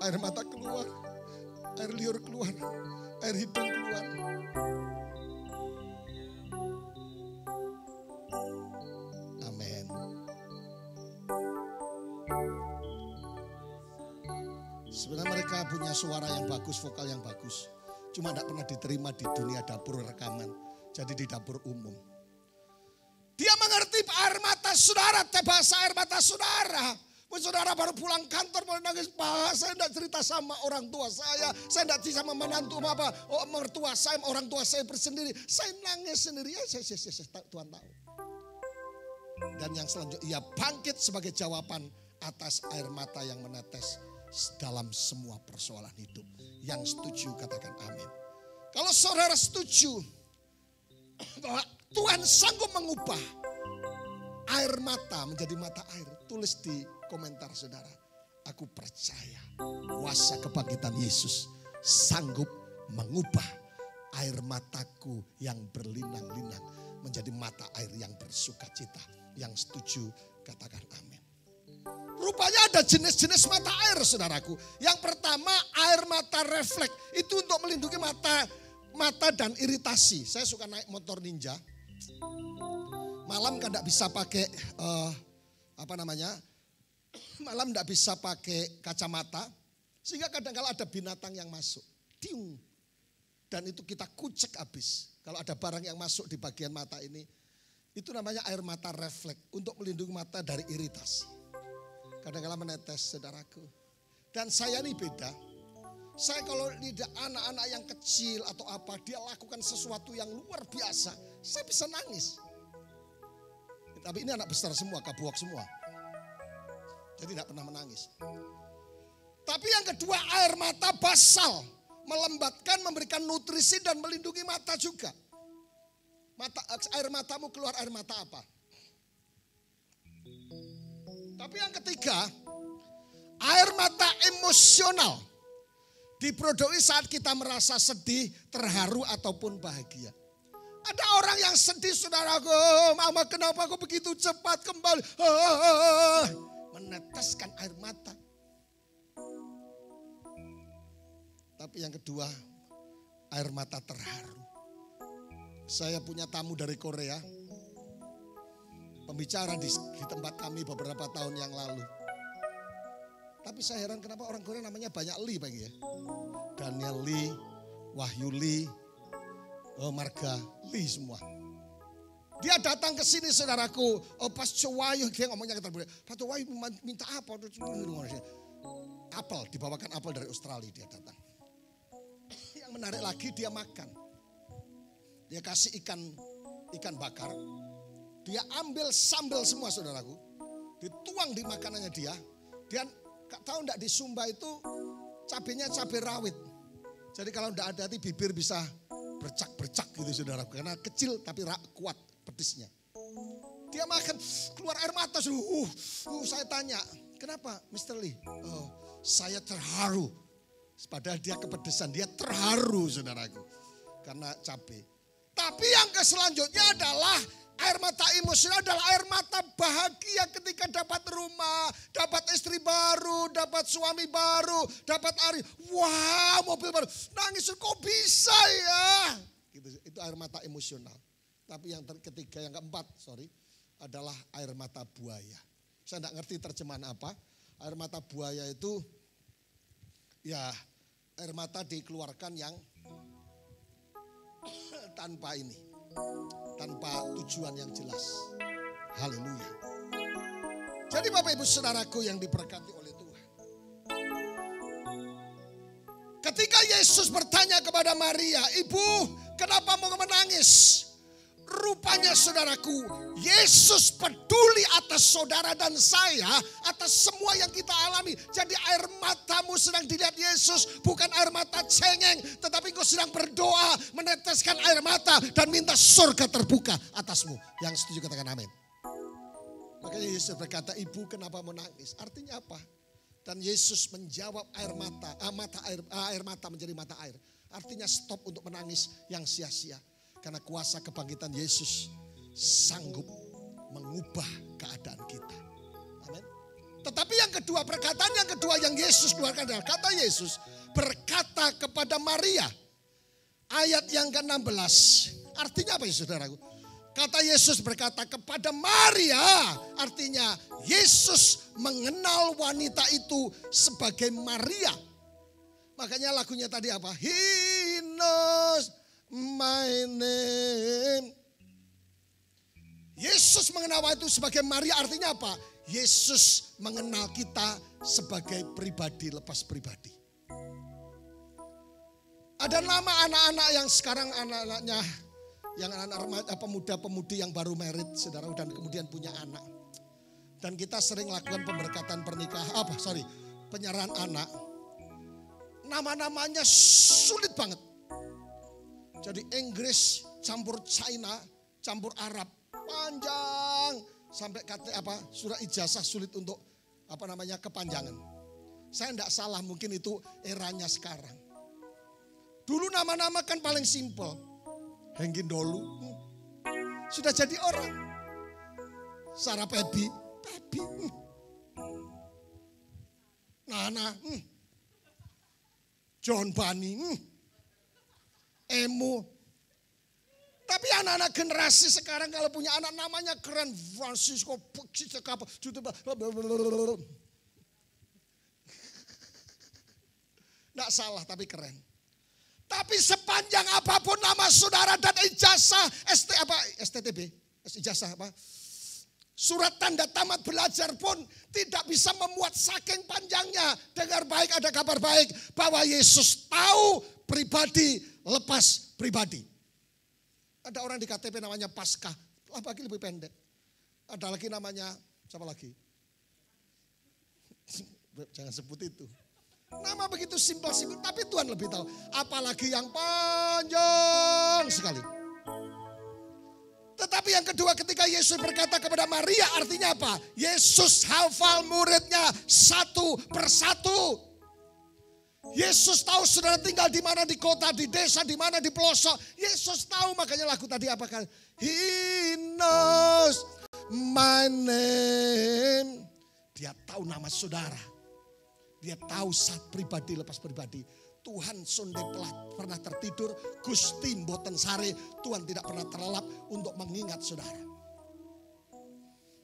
Air mata keluar, air liur keluar, air hidung keluar. Amin. Sebenarnya mereka punya suara yang bagus, vokal yang bagus. Cuma tidak pernah diterima di dunia dapur rekaman. Jadi di dapur umum. Dia mengerti air mata saudara, bahasa air mata saudara. Saudara baru pulang kantor, mulai nangis, Pak, saya tidak cerita sama orang tua saya tidak cerita sama menantu apa, mertua saya, orang tua saya bersendiri. Saya nangis sendiri, Tuhan tahu. Dan yang selanjutnya, ia bangkit sebagai jawaban atas air mata yang menetes dalam semua persoalan hidup. Yang setuju katakan amin. Kalau saudara setuju bahwa Tuhan sanggup mengubah air mata menjadi mata air, tulis di komentar saudara. Aku percaya kuasa kebangkitan Yesus sanggup mengubah air mataku yang berlinang-linang menjadi mata air yang bersukacita. Yang setuju katakan amin. Rupanya ada jenis-jenis mata air saudaraku. Yang pertama air mata refleks. Itu untuk melindungi mata dan iritasi. Saya suka naik motor ninja. Malam kan tidak bisa pakai malam tidak bisa pakai kacamata. Sehingga kadang-kala ada binatang yang masuk. Tiung. Dan itu kita kucek habis. Kalau ada barang yang masuk di bagian mata ini. Itu namanya air mata refleks. Untuk melindungi mata dari iritasi. Kadang-kala menetes saudaraku. Dan saya ini beda. Saya kalau lihat anak-anak yang kecil atau apa. Dia lakukan sesuatu yang luar biasa. Saya bisa nangis. Tapi ini anak besar semua, kabuak semua. Jadi tidak pernah menangis. Tapi yang kedua air mata basal. Melembatkan, memberikan nutrisi dan melindungi mata juga. Air matamu keluar air mata apa? Tapi yang ketiga, air mata emosional. Diproduksi saat kita merasa sedih, terharu ataupun bahagia. Ada orang yang sedih saudaraku, mama kenapa aku begitu cepat kembali. Meneteskan air mata. Tapi yang kedua, air mata terharu. Saya punya tamu dari Korea. Pembicara di tempat kami beberapa tahun yang lalu. Tapi saya heran kenapa orang Korea namanya banyak Lee Pak ya. Daniel Lee, Wahyu Lee, Marga Lee semua. Dia datang ke sini saudaraku. Pas Wahyu dia ngomongnya ke terburu. Pak Wahyu minta apa? Apel, dibawakan apel dari Australia dia datang. Yang menarik lagi dia makan. Dia kasih ikan bakar. Dia ambil sambal semua saudaraku. Dituang di makanannya dia. Dia tahu enggak di Sumba itu cabenya cabai rawit. Jadi kalau enggak hati-hati bibir bisa bercak-bercak gitu saudaraku. Karena kecil tapi kuat pedisnya. Dia makan keluar air mata. Saya tanya, kenapa Mr. Lee? Saya terharu. Padahal dia kepedesan, dia terharu saudaraku. Karena cabai. Tapi yang selanjutnya adalah air mata emosional adalah air mata bahagia ketika dapat rumah, dapat istri baru, dapat suami baru, dapat wah mobil baru. Nangis kok bisa ya? Gitu, itu air mata emosional. Tapi yang ketiga, yang keempat, adalah air mata buaya. Saya tidak ngerti terjemahan apa. Air mata buaya itu ya air mata dikeluarkan yang tanpa tujuan yang jelas. Haleluya. Jadi Bapak Ibu Saudaraku yang diberkati oleh Tuhan. Ketika Yesus bertanya kepada Maria, "Ibu, kenapa mau menangis?" Rupanya saudaraku, Yesus peduli atas saudara dan saya, atas semua yang kita alami. Jadi air matamu sedang dilihat Yesus, bukan air mata cengeng, tetapi kau sedang berdoa, meneteskan air mata dan minta surga terbuka atasmu. Yang setuju katakan amin. Makanya Yesus berkata, "Ibu kenapa menangis?" Artinya apa? Dan Yesus menjawab air mata menjadi mata air. Artinya stop untuk menangis yang sia-sia. Karena kuasa kebangkitan Yesus sanggup mengubah keadaan kita. Amin. Tetapi yang kedua, perkataan yang kedua yang Yesus keluarkan adalah kata Yesus berkata kepada Maria. Ayat yang ke-16. Artinya apa ya saudaraku? Kata Yesus berkata kepada Maria. Artinya Yesus mengenal wanita itu sebagai Maria. Makanya lagunya tadi apa? He knows my name. Yesus mengenal itu sebagai Maria artinya apa? Yesus mengenal kita sebagai pribadi lepas pribadi. Ada nama anak-anak yang sekarang anak-anaknya yang anak-anak pemuda-pemudi yang baru married saudara dan kemudian punya anak. Dan kita sering lakukan pemberkatan pernikahan, penyerahan anak. Nama-namanya sulit banget. Jadi Inggris campur China, campur Arab, panjang sampai surat ijazah sulit untuk kepanjangan. Saya tidak salah, mungkin itu eranya sekarang. Dulu nama-nama kan paling simpel. Hengkin Dolu, sudah jadi orang. Sarah Pebi, Nana, John Bunny, Emu. Tapi anak-anak generasi sekarang kalau punya anak namanya keren. Francisco, nggak salah tapi keren. Tapi sepanjang apapun nama saudara dan ijazah STTB, ijazah surat tanda tamat belajar pun tidak bisa memuat saking panjangnya. Dengar baik, ada kabar baik bahwa Yesus tahu pribadi lepas pribadi. Ada orang di KTP namanya Paskah, lagi lebih pendek. Ada lagi namanya siapa lagi? Jangan sebut itu. Nama begitu simpel-simpel, tapi Tuhan lebih tahu. Apalagi yang panjang sekali. Tetapi yang kedua, ketika Yesus berkata kepada Maria, artinya apa? Yesus hafal muridnya satu persatu. Yesus tahu saudara tinggal di mana, di kota, di desa, di mana, di pelosok. Yesus tahu, makanya lagu tadi apa kan? He knows my name. Dia tahu nama saudara. Dia tahu saat pribadi lepas pribadi. Tuhan sonde pernah tertidur, Gusti mboten sare, Tuhan tidak pernah terlelap untuk mengingat saudara.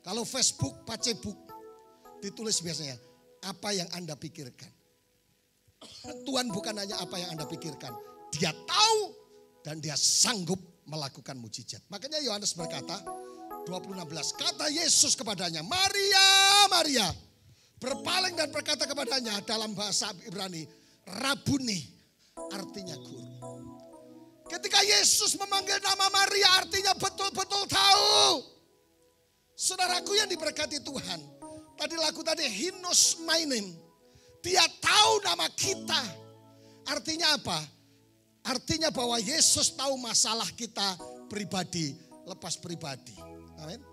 Kalau Facebook, Facebook ditulis biasanya, apa yang Anda pikirkan. Tuhan bukan hanya apa yang Anda pikirkan. Dia tahu dan dia sanggup melakukan mujizat. Makanya Yohanes berkata, 20:16, kata Yesus kepadanya, Maria, Maria. Berpaling dan berkata kepadanya dalam bahasa Ibrani, Rabuni, artinya guru. Ketika Yesus memanggil nama Maria, artinya betul-betul tahu. Saudaraku yang diberkati Tuhan, tadi lagu tadi, He knows my name. Dia tahu nama kita. Artinya apa? Artinya bahwa Yesus tahu masalah kita pribadi, lepas pribadi. Amin.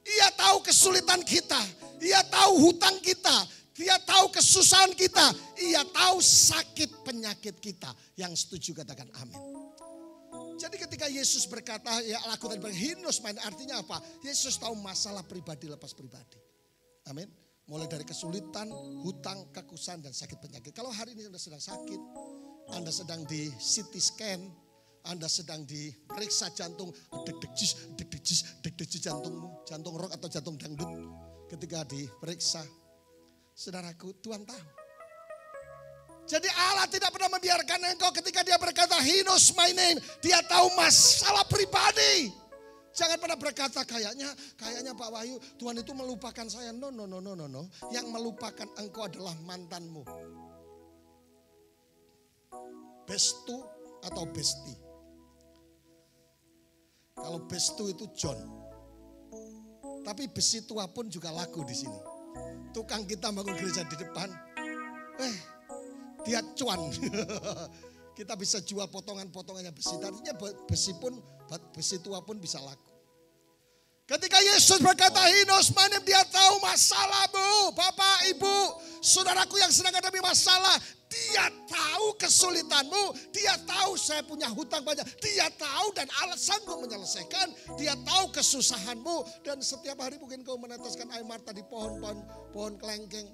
Ia tahu kesulitan kita. Ia tahu hutang kita. Dia tahu kesusahan kita. Ia tahu sakit penyakit kita. Yang setuju katakan amin. Jadi ketika Yesus berkata, ya lakukan hinus main, artinya apa? Yesus tahu masalah pribadi lepas pribadi. Amin. Mulai dari kesulitan, hutang, kekusan, dan sakit penyakit. Kalau hari ini Anda sedang sakit, Anda sedang di CT scan, Anda sedang diperiksa jantung, deg-deg jantungmu, jantung rock atau jantung dangdut. Ketika diperiksa, saudaraku, Tuhan tahu. Jadi Allah tidak pernah membiarkan engkau ketika dia berkata, He knows my name. Dia tahu masalah pribadi. Jangan pernah berkata kayaknya Pak Wahyu, Tuhan itu melupakan saya. No. Yang melupakan engkau adalah mantanmu. Bestu atau besti. Kalau bestu itu John. Tapi besi tua pun juga laku di sini. Tukang kita bangun gereja di depan. Dia cuan. Kita bisa jual potongan-potongannya besi. Artinya besi tua pun bisa laku. Ketika Yesus berkata, He knows my name, dia tahu masalahmu. Bapak, Ibu, saudaraku yang sedang menghadapi masalah. Dia tahu kesulitanmu. Dia tahu saya punya hutang banyak. Dia tahu dan Allah sanggup menyelesaikan. Dia tahu kesusahanmu. Dan setiap hari mungkin kau meneteskan air mata di pohon kelengkeng.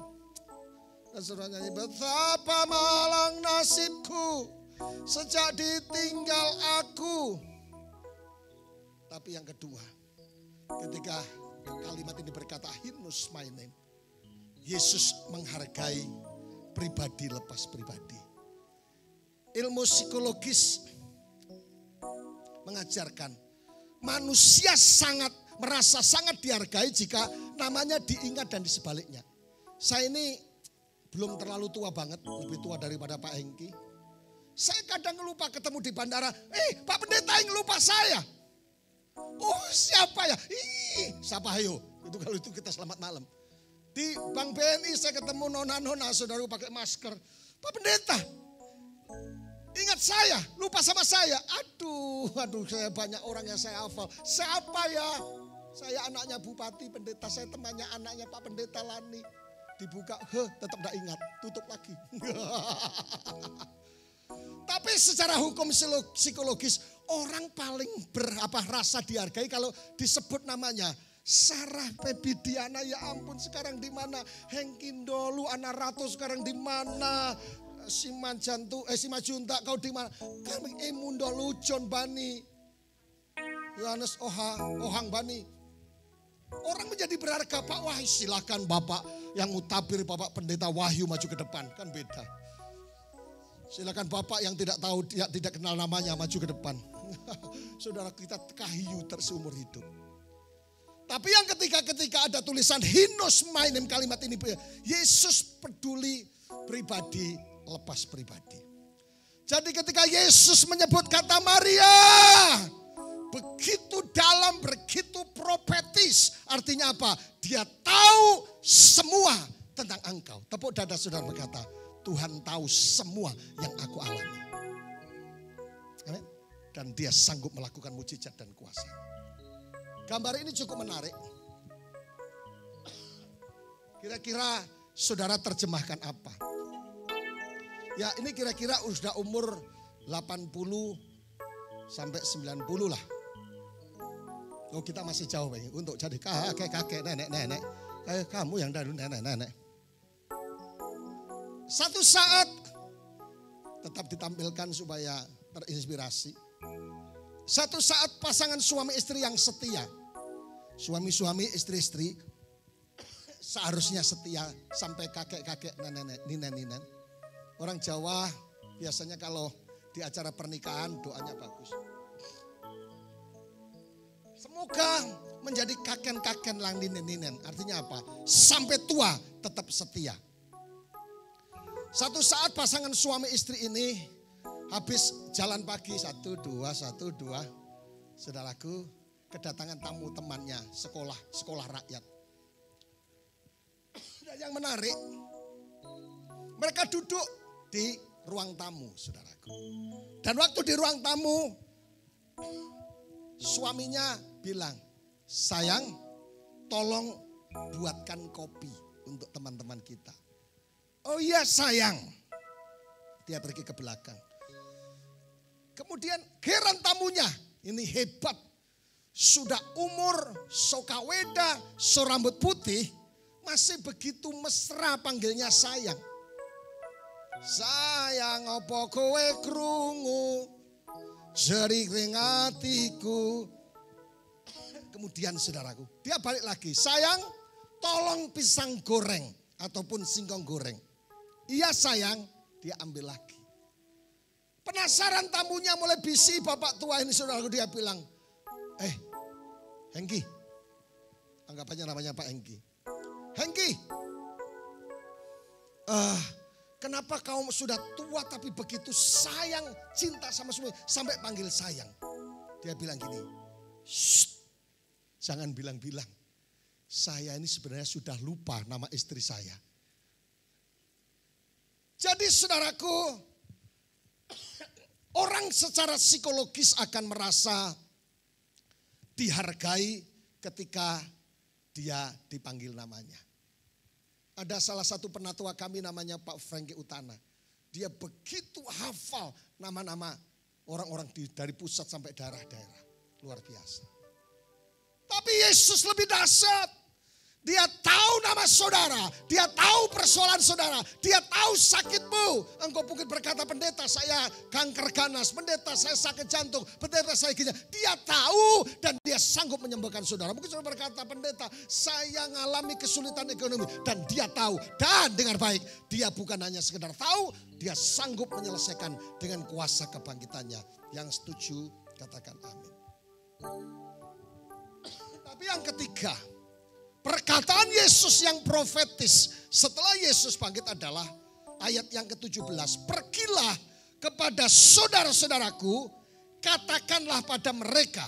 Dan saudara nyanyi, betapa malang nasibku sejak ditinggal aku. Tapi yang kedua, ketika kalimat ini berkata, He knows my name. Yesus menghargai pribadi lepas pribadi. Ilmu psikologis mengajarkan manusia merasa sangat dihargai jika namanya diingat dan di sebaliknya. Saya ini belum terlalu tua banget, lebih tua daripada Pak Hengki. Saya kadang lupa ketemu di bandara, Pak Pendeta yang lupa saya. Oh siapa ya? Siapa ayo? Itu kalau itu kita selamat malam. Di Bank BNI saya ketemu nona-nona saudara pakai masker. Pak Pendeta. Ingat saya, lupa sama saya. Aduh, saya banyak orang yang saya hafal. Siapa ya? Saya anaknya bupati, pendeta. Saya temannya anaknya Pak Pendeta Lani. Dibuka, tetap gak ingat. Tutup lagi. Tapi secara hukum psikologis, orang paling rasa dihargai kalau disebut namanya. Sarah Febidiana, ya ampun, sekarang di mana? Hengki Ndolu, Ana Ratu sekarang di mana? Simajunta kau di mana? Kami Emundolu, John Bani, Yohanes Ohang Bani. Orang menjadi berharga. Pak Wahyu, silakan Bapak yang mutabir, Bapak Pendeta Wahyu maju ke depan, kan beda. Silakan Bapak yang tidak tahu, tidak kenal namanya maju ke depan. Saudara, kita kahiyu seumur hidup. Tapi yang ketika ada tulisan He knows my name, kalimat ini, Yesus peduli pribadi, lepas pribadi. Jadi ketika Yesus menyebut kata Maria, begitu dalam, begitu profetis. Artinya apa? Dia tahu semua tentang engkau. Tepuk dada saudara, berkata, Tuhan tahu semua yang aku alami. Amin. Dan dia sanggup melakukan mujizat dan kuasa. Gambar ini cukup menarik. Kira-kira saudara terjemahkan apa? Ya, ini kira-kira sudah umur 80 sampai 90 lah. Oh, kita masih jauh untuk jadi kakek, nenek-nenek. Kayak kamu yang dari nenek-nenek. Satu saat tetap ditampilkan supaya terinspirasi. Satu saat pasangan suami istri yang setia. Suami-suami, istri-istri seharusnya setia sampai kakek-kakek, nenek-nenek, ninen-ninen. Orang Jawa biasanya kalau di acara pernikahan doanya bagus. Semoga menjadi kakek-kakek lang ninen-ninen. Artinya apa? Sampai tua tetap setia. Satu saat pasangan suami istri ini habis jalan pagi 1, 2. Saudaraku, kedatangan tamu temannya sekolah rakyat. Dan yang menarik, mereka duduk di ruang tamu, saudaraku. Dan waktu di ruang tamu, suaminya bilang, sayang, tolong buatkan kopi untuk teman-teman kita. Oh iya sayang. Dia pergi ke belakang. Kemudian heran tamunya, ini hebat. Sudah umur, sokaweda, sorambut putih, masih begitu mesra panggilnya sayang. Sayang opo kowe krungu jering atiku. Kemudian saudaraku, dia balik lagi. Sayang, tolong pisang goreng ataupun singkong goreng. Iya sayang, dia ambil lagi. Penasaran tamunya mulai bisi, bapak tua ini saudaraku, dia bilang, Hengki. Anggapannya namanya Pak Hengki. Hengki. Kenapa kau sudah tua tapi begitu sayang, cinta sama suami, sampai panggil sayang. Dia bilang gini, shh, jangan bilang-bilang. Saya ini sebenarnya sudah lupa nama istri saya. Jadi saudaraku, orang secara psikologis akan merasa dihargai ketika dia dipanggil namanya. Ada salah satu penatua kami namanya Pak Franky Utana. Dia begitu hafal nama-nama orang-orang dari pusat sampai daerah-daerah. Luar biasa. Tapi Yesus lebih dahsyat. Dia tahu nama saudara, dia tahu persoalan saudara, dia tahu sakitmu. Engkau mungkin berkata, pendeta saya kanker ganas, pendeta saya sakit jantung, pendeta saya ginjal. Dia tahu dan dia sanggup menyembuhkan saudara. Mungkin saudara berkata, pendeta saya mengalami kesulitan ekonomi. Dan dia tahu, dan dengar baik, dia bukan hanya sekedar tahu, dia sanggup menyelesaikan dengan kuasa kebangkitannya. Yang setuju katakan amin. Tapi yang ketiga, perkataan Yesus yang profetis setelah Yesus bangkit adalah ayat yang ke-17. Pergilah kepada saudara-saudaraku, katakanlah pada mereka.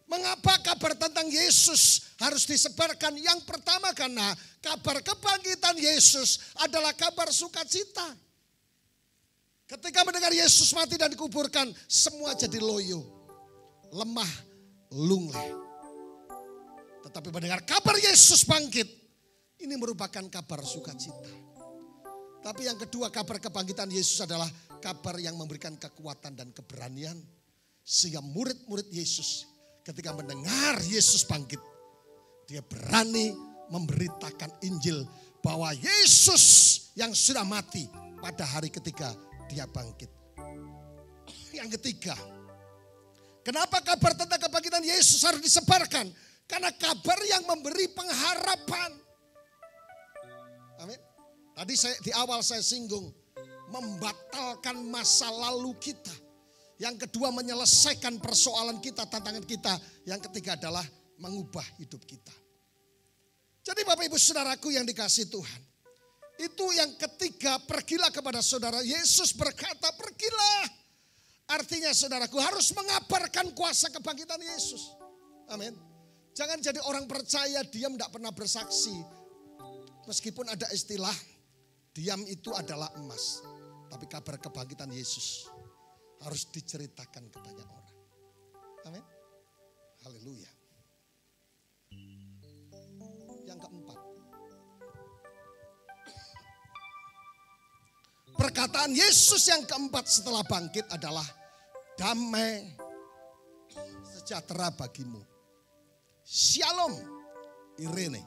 Mengapa kabar tentang Yesus harus disebarkan? Yang pertama karena kabar kebangkitan Yesus adalah kabar sukacita. Ketika mendengar Yesus mati dan dikuburkan, semua jadi loyo, lemah, lunglai. Tetapi mendengar kabar Yesus bangkit, ini merupakan kabar sukacita. Tapi yang kedua, kabar kebangkitan Yesus adalah kabar yang memberikan kekuatan dan keberanian. Sehingga murid-murid Yesus ketika mendengar Yesus bangkit, dia berani memberitakan Injil bahwa Yesus yang sudah mati pada hari ketiga dia bangkit. Yang ketiga, kenapa kabar tentang kebangkitan Yesus harus disebarkan? Karena kabar yang memberi pengharapan. Amin. Tadi di awal saya singgung, membatalkan masa lalu kita. Yang kedua, menyelesaikan persoalan kita, tantangan kita. Yang ketiga adalah mengubah hidup kita. Jadi Bapak Ibu Saudaraku yang dikasihi Tuhan, itu yang ketiga, pergilah kepada saudara. Yesus berkata, pergilah. Artinya saudaraku harus mengabarkan kuasa kebangkitan Yesus. Amin. Jangan jadi orang percaya diam, tidak pernah bersaksi. Meskipun ada istilah, diam itu adalah emas. Tapi kabar kebangkitan Yesus harus diceritakan ke banyak orang. Amin. Haleluya. Yang keempat, perkataan Yesus yang keempat setelah bangkit adalah damai sejahtera bagimu. Shalom, Irene.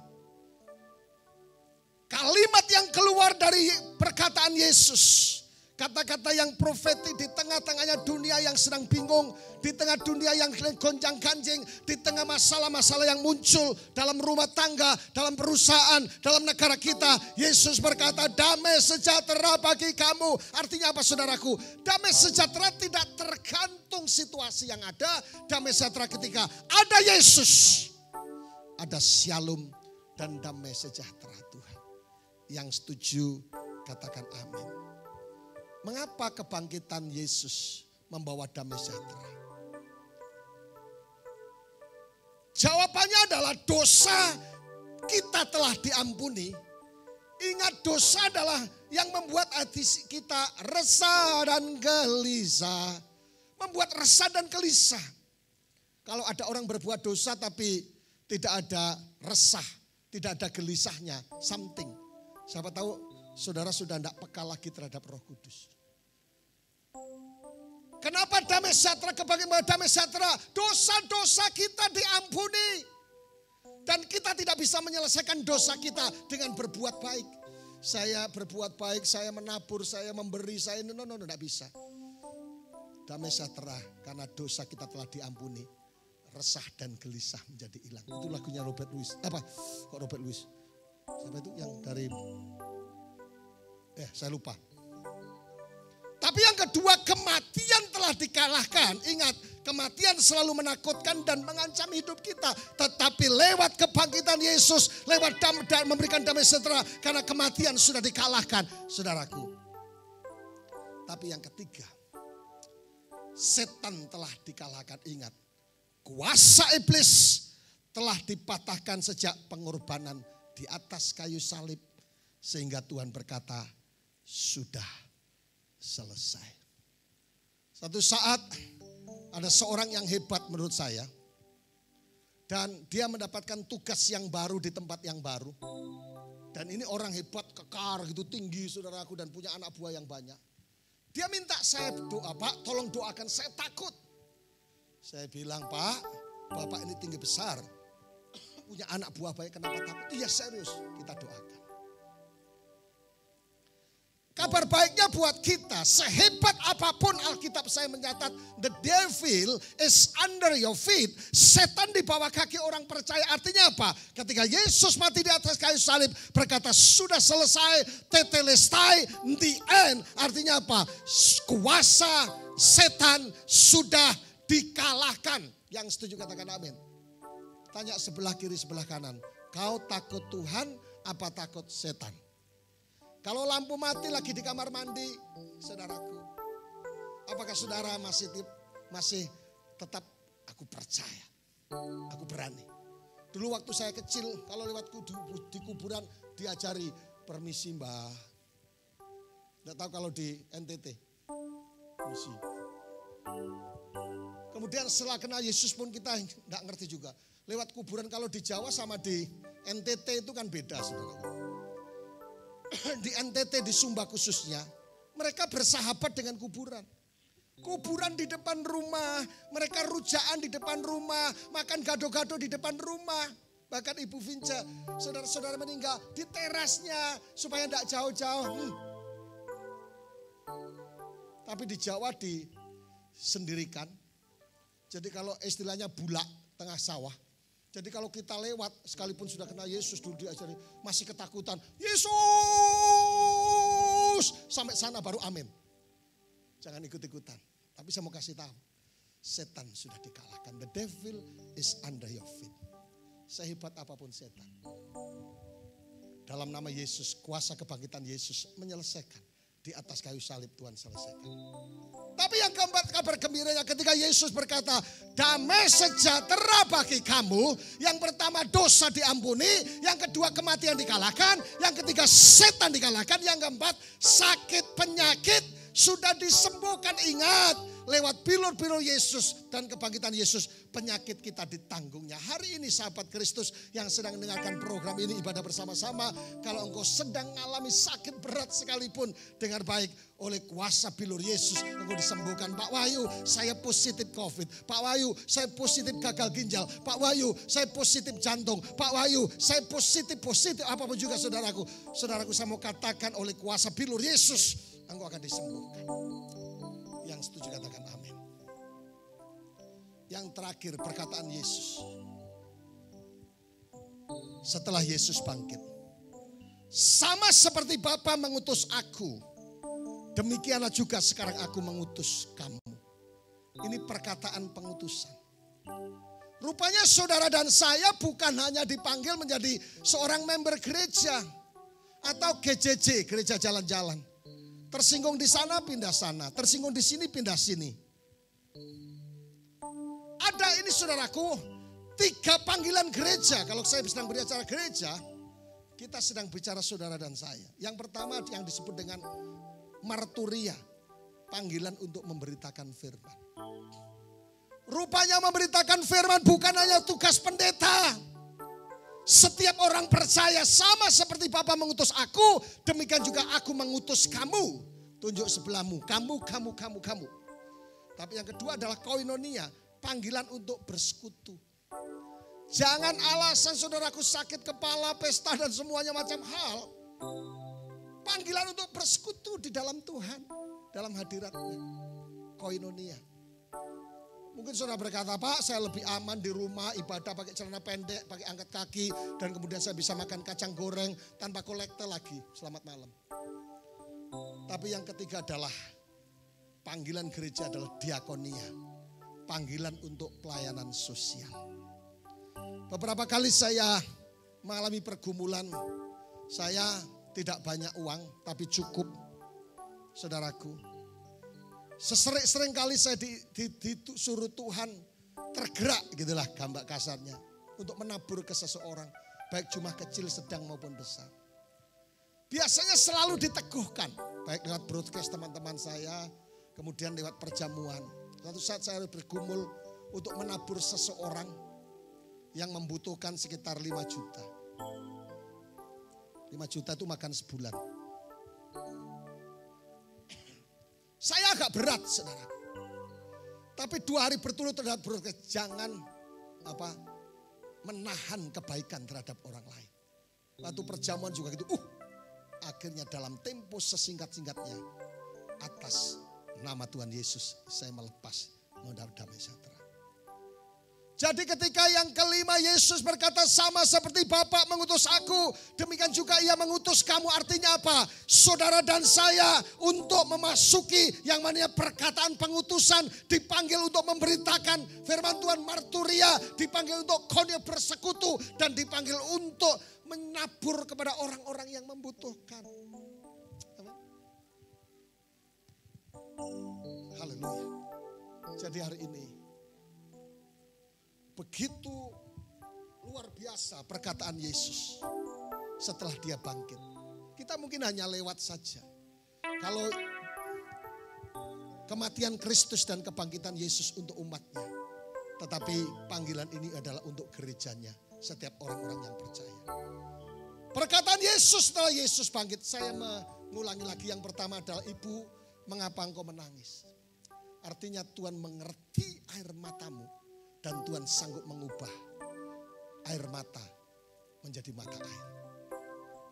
Kalimat yang keluar dari perkataan Yesus, kata-kata yang profetik di tengah-tengahnya dunia yang sedang bingung, di tengah dunia yang gonjang ganjing, di tengah masalah-masalah yang muncul dalam rumah tangga, dalam perusahaan, dalam negara kita. Yesus berkata, damai sejahtera bagi kamu. Artinya apa saudaraku? Damai sejahtera tidak tergantung situasi yang ada. Damai sejahtera ketika ada Yesus, ada shalom dan damai sejahtera Tuhan. Yang setuju katakan amin. Mengapa kebangkitan Yesus membawa damai sejahtera? Jawabannya adalah dosa kita telah diampuni. Ingat, dosa adalah yang membuat hati kita resah dan gelisah. Membuat resah dan gelisah. Kalau ada orang berbuat dosa tapi tidak ada resah, tidak ada gelisahnya, something. Siapa tahu saudara sudah tidak peka lagi terhadap Roh Kudus. Kenapa damai sejahtera? Kebangkitan damai sejahtera. Dosa-dosa kita diampuni. Dan kita tidak bisa menyelesaikan dosa kita dengan berbuat baik. Saya berbuat baik, saya menabur, saya memberi, saya tidak bisa. Damai sejahtera karena dosa kita telah diampuni. Resah dan gelisah menjadi hilang. Itu lagunya Robert Louis. Apa? Kok Robert Louis? Siapa itu yang dari... saya lupa. Tapi yang kedua, kematian telah dikalahkan. Ingat, kematian selalu menakutkan dan mengancam hidup kita. Tetapi lewat kebangkitan Yesus, lewat memberikan damai sejahtera, karena kematian sudah dikalahkan, saudaraku. Tapi yang ketiga, setan telah dikalahkan. Ingat, kuasa iblis telah dipatahkan sejak pengorbanan di atas kayu salib. Sehingga Tuhan berkata, sudah selesai. Satu saat ada seorang yang hebat menurut saya. Dan dia mendapatkan tugas yang baru di tempat yang baru. Dan ini orang hebat, kekar gitu, tinggi saudaraku, dan punya anak buah yang banyak. Dia minta saya doa, Pak tolong doakan, saya takut. Saya bilang, Pak, Bapak ini tinggi besar, punya anak buah banyak, kenapa takut? Iya serius, kita doakan. Kabar baiknya buat kita, sehebat apapun Alkitab saya mencatat, the devil is under your feet. Setan di bawah kaki orang percaya. Artinya apa? Ketika Yesus mati di atas kayu salib, berkata sudah selesai, tetelestai, the end. Artinya apa? Kuasa setan sudah dikalahkan. Yang setuju katakan amin. Tanya sebelah kiri sebelah kanan, kau takut Tuhan apa takut setan? Kalau lampu mati lagi di kamar mandi, saudaraku, apakah saudara masih tetap aku percaya, aku berani? Dulu waktu saya kecil, kalau lewat di kuburan diajari, permisi mbah. Tidak tahu kalau di NTT, Samsi. Kemudian setelah kenal Yesus pun kita nggak ngerti juga. Lewat kuburan, kalau di Jawa sama di NTT itu kan beda, saudara. Di NTT, di Sumba khususnya, mereka bersahabat dengan kuburan. Kuburan di depan rumah, mereka rujaan di depan rumah, makan gado-gado di depan rumah. Bahkan Ibu Vinca, saudara-saudara meninggal di terasnya supaya tidak jauh-jauh. Tapi di Jawa disendirikan. Jadi kalau istilahnya bulak tengah sawah. Jadi kalau kita lewat, sekalipun sudah kenal Yesus, dulu diajari, masih ketakutan. Yesus! Sampai sana baru amin. Jangan ikut-ikutan. Tapi saya mau kasih tahu, setan sudah dikalahkan. The devil is under your feet. Sehebat apapun setan. Dalam nama Yesus, kuasa kebangkitan Yesus menyelesaikan. Di atas kayu salib Tuhan selesaikan. Tapi yang keempat, kabar gembiranya ketika Yesus berkata, damai sejahtera bagi kamu. Yang pertama, dosa diampuni. Yang kedua, kematian dikalahkan. Yang ketiga, setan dikalahkan. Yang keempat, sakit penyakit sudah disembuhkan. Ingat, lewat bilur-bilur Yesus dan kebangkitan Yesus, penyakit kita ditanggungnya. Hari ini sahabat Kristus yang sedang mendengarkan program ini, ibadah bersama-sama, kalau engkau sedang mengalami sakit berat sekalipun, dengan baik oleh kuasa bilur Yesus engkau disembuhkan. Pak Wahyu, saya positif COVID. Pak Wahyu, saya positif gagal ginjal. Pak Wahyu, saya positif jantung. Pak Wahyu, saya positif apapun juga saudaraku. Saudaraku, saya mau katakan oleh kuasa bilur Yesus engkau akan disembuhkan. Yang setuju katakan amin. Yang terakhir, perkataan Yesus. Setelah Yesus bangkit. Sama seperti Bapa mengutus aku, demikianlah juga sekarang aku mengutus kamu. Ini perkataan pengutusan. Rupanya saudara dan saya bukan hanya dipanggil menjadi seorang member gereja atau GJJ, gereja jalan-jalan. Tersinggung di sana, pindah sana. Tersinggung di sini, pindah sini. Ada ini saudaraku, 3 panggilan gereja. Kalau saya sedang berbicara gereja, kita sedang bicara saudara dan saya. Yang pertama yang disebut dengan marturia. Panggilan untuk memberitakan firman. Rupanya memberitakan firman bukan hanya tugas pendeta. Setiap orang percaya sama seperti Bapa mengutus aku, demikian juga aku mengutus kamu. Tunjuk sebelahmu, kamu. Tapi yang kedua adalah koinonia, panggilan untuk bersekutu. Jangan alasan saudaraku sakit kepala, pesta dan semuanya macam hal. Panggilan untuk bersekutu di dalam Tuhan, dalam hadiratnya. Koinonia. Mungkin saudara berkata, Pak, saya lebih aman di rumah, ibadah pakai celana pendek, pakai angkat kaki, dan kemudian saya bisa makan kacang goreng tanpa kolektor lagi. Selamat malam. Tapi yang ketiga adalah panggilan gereja adalah diakonia. Panggilan untuk pelayanan sosial. Beberapa kali saya mengalami pergumulan, saya tidak banyak uang, tapi cukup, saudaraku. Sesering kali saya disuruh Tuhan tergerak, gitulah gambar kasarnya, untuk menabur ke seseorang, baik jumlah kecil, sedang maupun besar. Biasanya selalu diteguhkan, baik lewat broadcast teman-teman saya, kemudian lewat perjamuan. Suatu saat saya bergumul untuk menabur seseorang yang membutuhkan sekitar 5 juta. 5 juta itu makan sebulan. Saya agak berat, saudara. Tapi 2 hari berturut terhadap broadcast, jangan menahan kebaikan terhadap orang lain. Waktu perjamuan juga gitu. Akhirnya dalam tempo sesingkat-singkatnya, atas nama Tuhan Yesus, saya melepas damai sejahtera. Jadi ketika yang kelima Yesus berkata sama seperti Bapa mengutus aku, demikian juga ia mengutus kamu. Artinya apa? Saudara dan saya untuk memasuki yang namanya perkataan pengutusan, dipanggil untuk memberitakan firman Tuhan, marturia, dipanggil untuk koinonia bersekutu, dan dipanggil untuk menabur kepada orang-orang yang membutuhkan. Haleluya. Jadi hari ini begitu luar biasa perkataan Yesus setelah dia bangkit. Kita mungkin hanya lewat saja. kematian Kristus dan kebangkitan Yesus untuk umatnya. Tetapi panggilan ini adalah untuk gerejanya, setiap orang-orang yang percaya. Perkataan Yesus setelah Yesus bangkit, saya mengulangi lagi. Yang pertama adalah, ibu, mengapa engkau menangis? Artinya Tuhan mengerti air matamu dan Tuhan sanggup mengubah air mata menjadi mata air.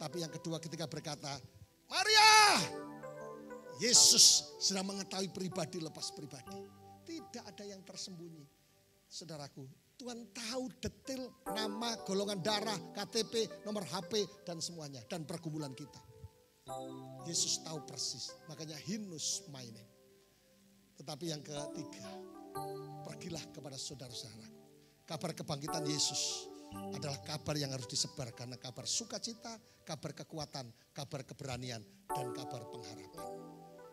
Tapi yang kedua ketika berkata, Maria, Yesus sedang mengetahui pribadi lepas pribadi. Tidak ada yang tersembunyi. Saudaraku, Tuhan tahu detail nama, golongan darah, KTP, nomor HP dan semuanya. Dan pergumulan kita. Yesus tahu persis. Makanya He knows my name. Tetapi yang ketiga, pergilah kepada saudara-saudaraku. Kabar kebangkitan Yesus adalah kabar yang harus disebar. Karena kabar sukacita, kabar kekuatan, kabar keberanian, dan kabar pengharapan.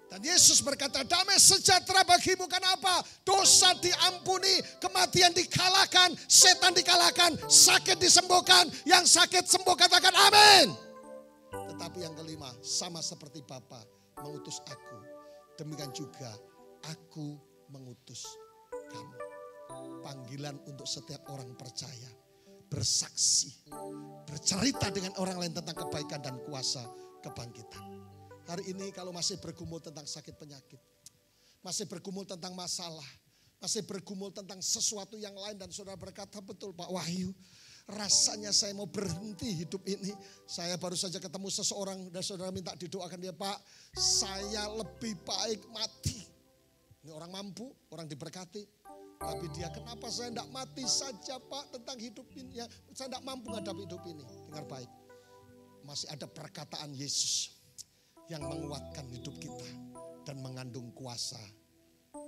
Dan Yesus berkata, damai sejahtera bagimu. Kenapa? Dosa diampuni, kematian dikalahkan, setan dikalahkan, sakit disembuhkan. Yang sakit sembuh katakan amin. Tetapi yang kelima, sama seperti Bapa mengutus aku, demikian juga aku mengutus kamu. Panggilan untuk setiap orang percaya, bersaksi, bercerita dengan orang lain tentang kebaikan dan kuasa kebangkitan. Hari ini kalau masih bergumul tentang sakit penyakit, masih bergumul tentang masalah, masih bergumul tentang sesuatu yang lain dan saudara berkata, betul Pak Wahyu, rasanya saya mau berhenti hidup ini. Saya baru saja ketemu seseorang dan saudara minta didoakan dia, Pak, saya lebih baik mati. Ini orang mampu, orang diberkati. Tapi dia, kenapa saya tidak mati saja Pak tentang hidup ini. Ya, saya tidak mampu menghadapi hidup ini. Dengar baik, masih ada perkataan Yesus yang menguatkan hidup kita dan mengandung kuasa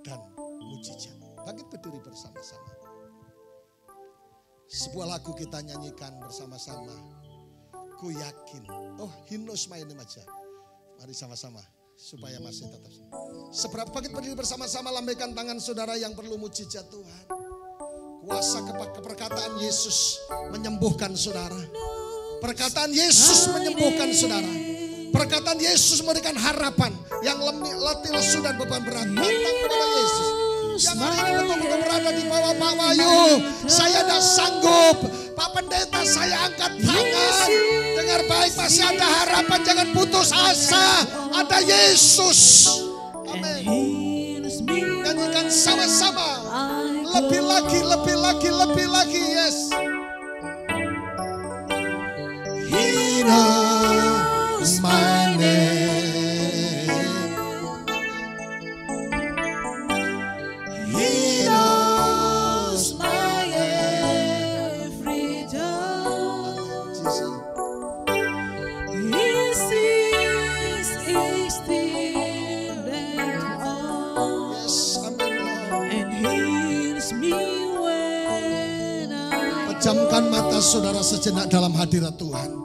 dan mujizat. Bangkit berdiri bersama-sama. Sebuah lagu kita nyanyikan bersama-sama. Ku yakin. Oh, He knows my name aja. Mari sama-sama supaya masih tetap. Seberapa bangkit berdiri bersama-sama, lambaikan tangan saudara yang perlu mujizat Tuhan. Kuasa keperkataan Yesus menyembuhkan saudara. Perkataan Yesus menyembuhkan saudara. Perkataan Yesus memberikan harapan. Yang letih lesu dan beban berat, datang kepada Yesus. Yang hari ini betul-betul berada di bawah Pak Wahyu, saya tidak sanggup. Pak Pendeta, saya angkat tangan. Dengar baik, masih ada harapan, jangan putus asa. Ada Yesus. Amin. Nyanyikan sama-sama. Lebih lagi, lebih lagi, lebih lagi. Yes. He knows my name. He knows my every day. He sees each thing that all, Yes, amin Lord. and hears me when I Pejamkan mata saudara sejenak dalam hadirat Tuhan.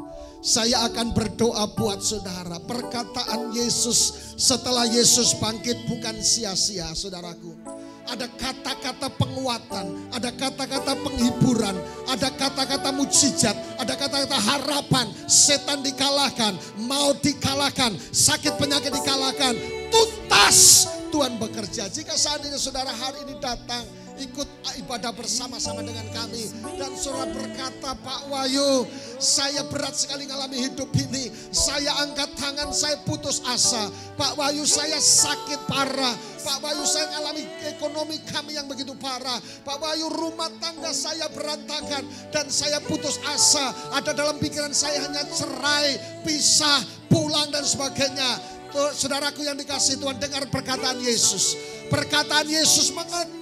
Saya akan berdoa buat saudara. Perkataan Yesus setelah Yesus bangkit bukan sia-sia, saudaraku. Ada kata-kata penguatan, ada kata-kata penghiburan, ada kata-kata mujizat, ada kata-kata harapan. Setan dikalahkan, maut dikalahkan, sakit penyakit dikalahkan. Tuntas Tuhan bekerja. Jika seandainya saudara hari ini datang ikut ibadah bersama-sama dengan kami dan saudara berkata, Pak Wahyu, saya berat sekali mengalami hidup ini, saya angkat tangan, saya putus asa. Pak Wahyu, saya sakit parah. Pak Wahyu, saya mengalami ekonomi kami yang begitu parah. Pak Wahyu, rumah tangga saya berantakan dan saya putus asa. Ada dalam pikiran saya hanya cerai, pisah, pulang dan sebagainya. Saudaraku yang dikasihi Tuhan, dengar perkataan Yesus. Perkataan Yesus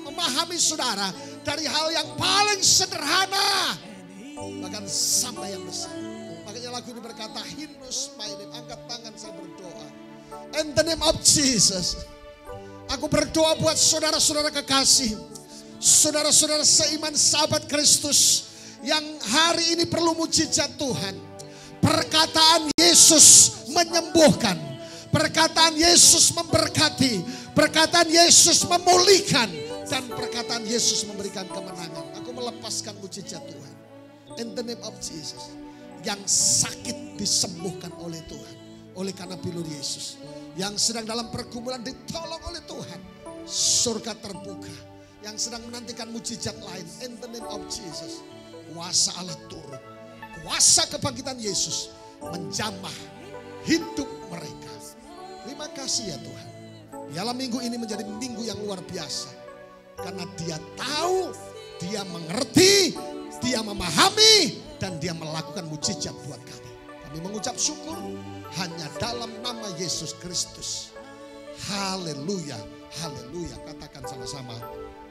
memahami saudara dari hal yang paling sederhana bahkan sampai yang besar. Makanya lagu ini berkata, He knows my name. Angkat tangan, saya berdoa. In the name of Jesus, aku berdoa buat saudara-saudara kekasih, saudara-saudara seiman sahabat Kristus yang hari ini perlu mujizat Tuhan. Perkataan Yesus menyembuhkan. Perkataan Yesus memberkati, perkataan Yesus memulihkan, dan perkataan Yesus memberikan kemenangan. Aku melepaskan mujizat Tuhan. In the name of Jesus. Yang sakit disembuhkan oleh Tuhan, oleh karena bilur Yesus. Yang sedang dalam pergumulan ditolong oleh Tuhan, surga terbuka. Yang sedang menantikan mujizat lain. In the name of Jesus. Kuasa Allah turun. Kuasa kebangkitan Yesus menjamah hidup mereka. Terima kasih ya Tuhan. Biarlah minggu ini menjadi minggu yang luar biasa. Karena dia tahu, dia mengerti, dia memahami, dan dia melakukan mujizat buat kami. Kami mengucap syukur hanya dalam nama Yesus Kristus. Haleluya, haleluya. Katakan sama-sama.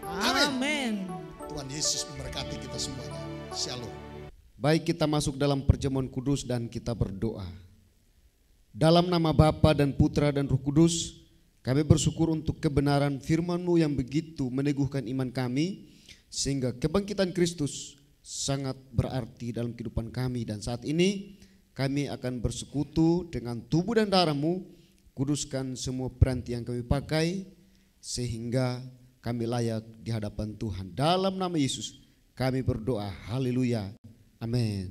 Amin. Tuhan Yesus memberkati kita semuanya. Shalom. Baik, kita masuk dalam perjamuan kudus dan kita berdoa. Dalam nama Bapa dan Putra dan Roh Kudus, kami bersyukur untuk kebenaran firman-Mu yang begitu meneguhkan iman kami, sehingga kebangkitan Kristus sangat berarti dalam kehidupan kami. Dan saat ini kami akan bersekutu dengan tubuh dan darah-Mu. Kuduskan semua peranti yang kami pakai, sehingga kami layak di hadapan Tuhan. Dalam nama Yesus kami berdoa, haleluya, amin.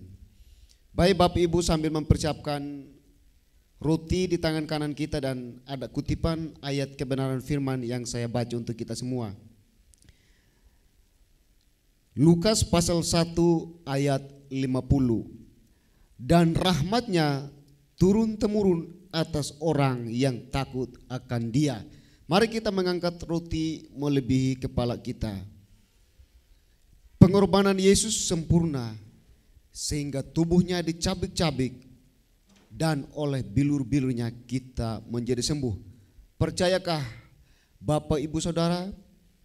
Baik Bapak Ibu, sambil mempersiapkan roti di tangan kanan kita, dan ada kutipan ayat kebenaran firman yang saya baca untuk kita semua. Lukas pasal 1 ayat 50. Dan rahmatnya turun-temurun atas orang yang takut akan Dia. Mari kita mengangkat roti melebihi kepala kita. Pengorbanan Yesus sempurna sehingga tubuhnya dicabik-cabik, dan oleh bilur-bilurnya kita menjadi sembuh. Percayakah Bapak Ibu Saudara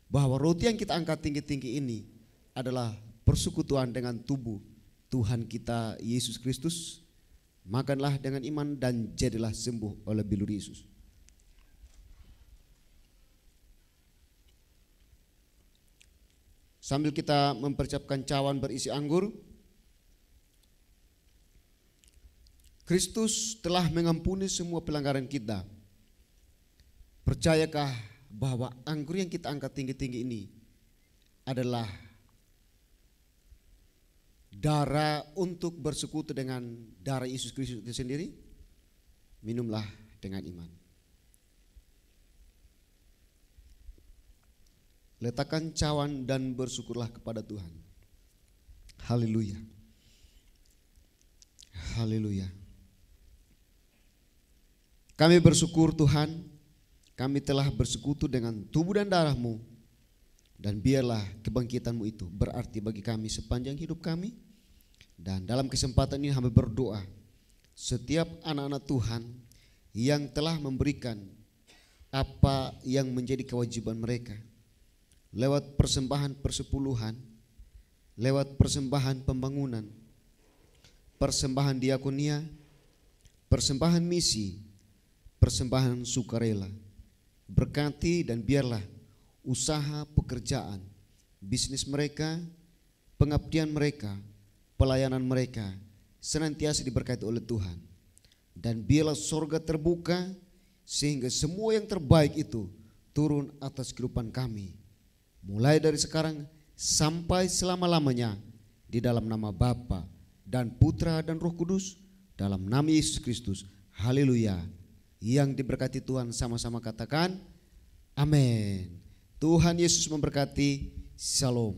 bahwa roti yang kita angkat tinggi-tinggi ini adalah persekutuan dengan tubuh Tuhan kita Yesus Kristus? Makanlah dengan iman dan jadilah sembuh oleh bilur Yesus. Sambil kita mempersiapkan cawan berisi anggur, Kristus telah mengampuni semua pelanggaran kita. Percayakah bahwa anggur yang kita angkat tinggi-tinggi ini adalah darah untuk bersekutu dengan darah Yesus Kristus itu sendiri? Minumlah dengan iman. Letakkan cawan dan bersyukurlah kepada Tuhan. Haleluya. Haleluya. Kami bersyukur Tuhan, kami telah bersekutu dengan tubuh dan darah-Mu, dan biarlah kebangkitan-Mu itu berarti bagi kami sepanjang hidup kami. Dan dalam kesempatan ini kami berdoa, setiap anak-anak Tuhan yang telah memberikan apa yang menjadi kewajiban mereka, lewat persembahan persepuluhan, lewat persembahan pembangunan, persembahan diakonia, persembahan misi, persembahan sukarela, berkati dan biarlah usaha pekerjaan, bisnis mereka, pengabdian mereka, pelayanan mereka senantiasa diberkati oleh Tuhan. Dan biarlah sorga terbuka sehingga semua yang terbaik itu turun atas kehidupan kami, mulai dari sekarang sampai selama-lamanya, di dalam nama Bapa dan Putra dan Roh Kudus, dalam nama Yesus Kristus. Haleluya. Yang diberkati Tuhan sama-sama katakan amin. Tuhan Yesus memberkati. Shalom.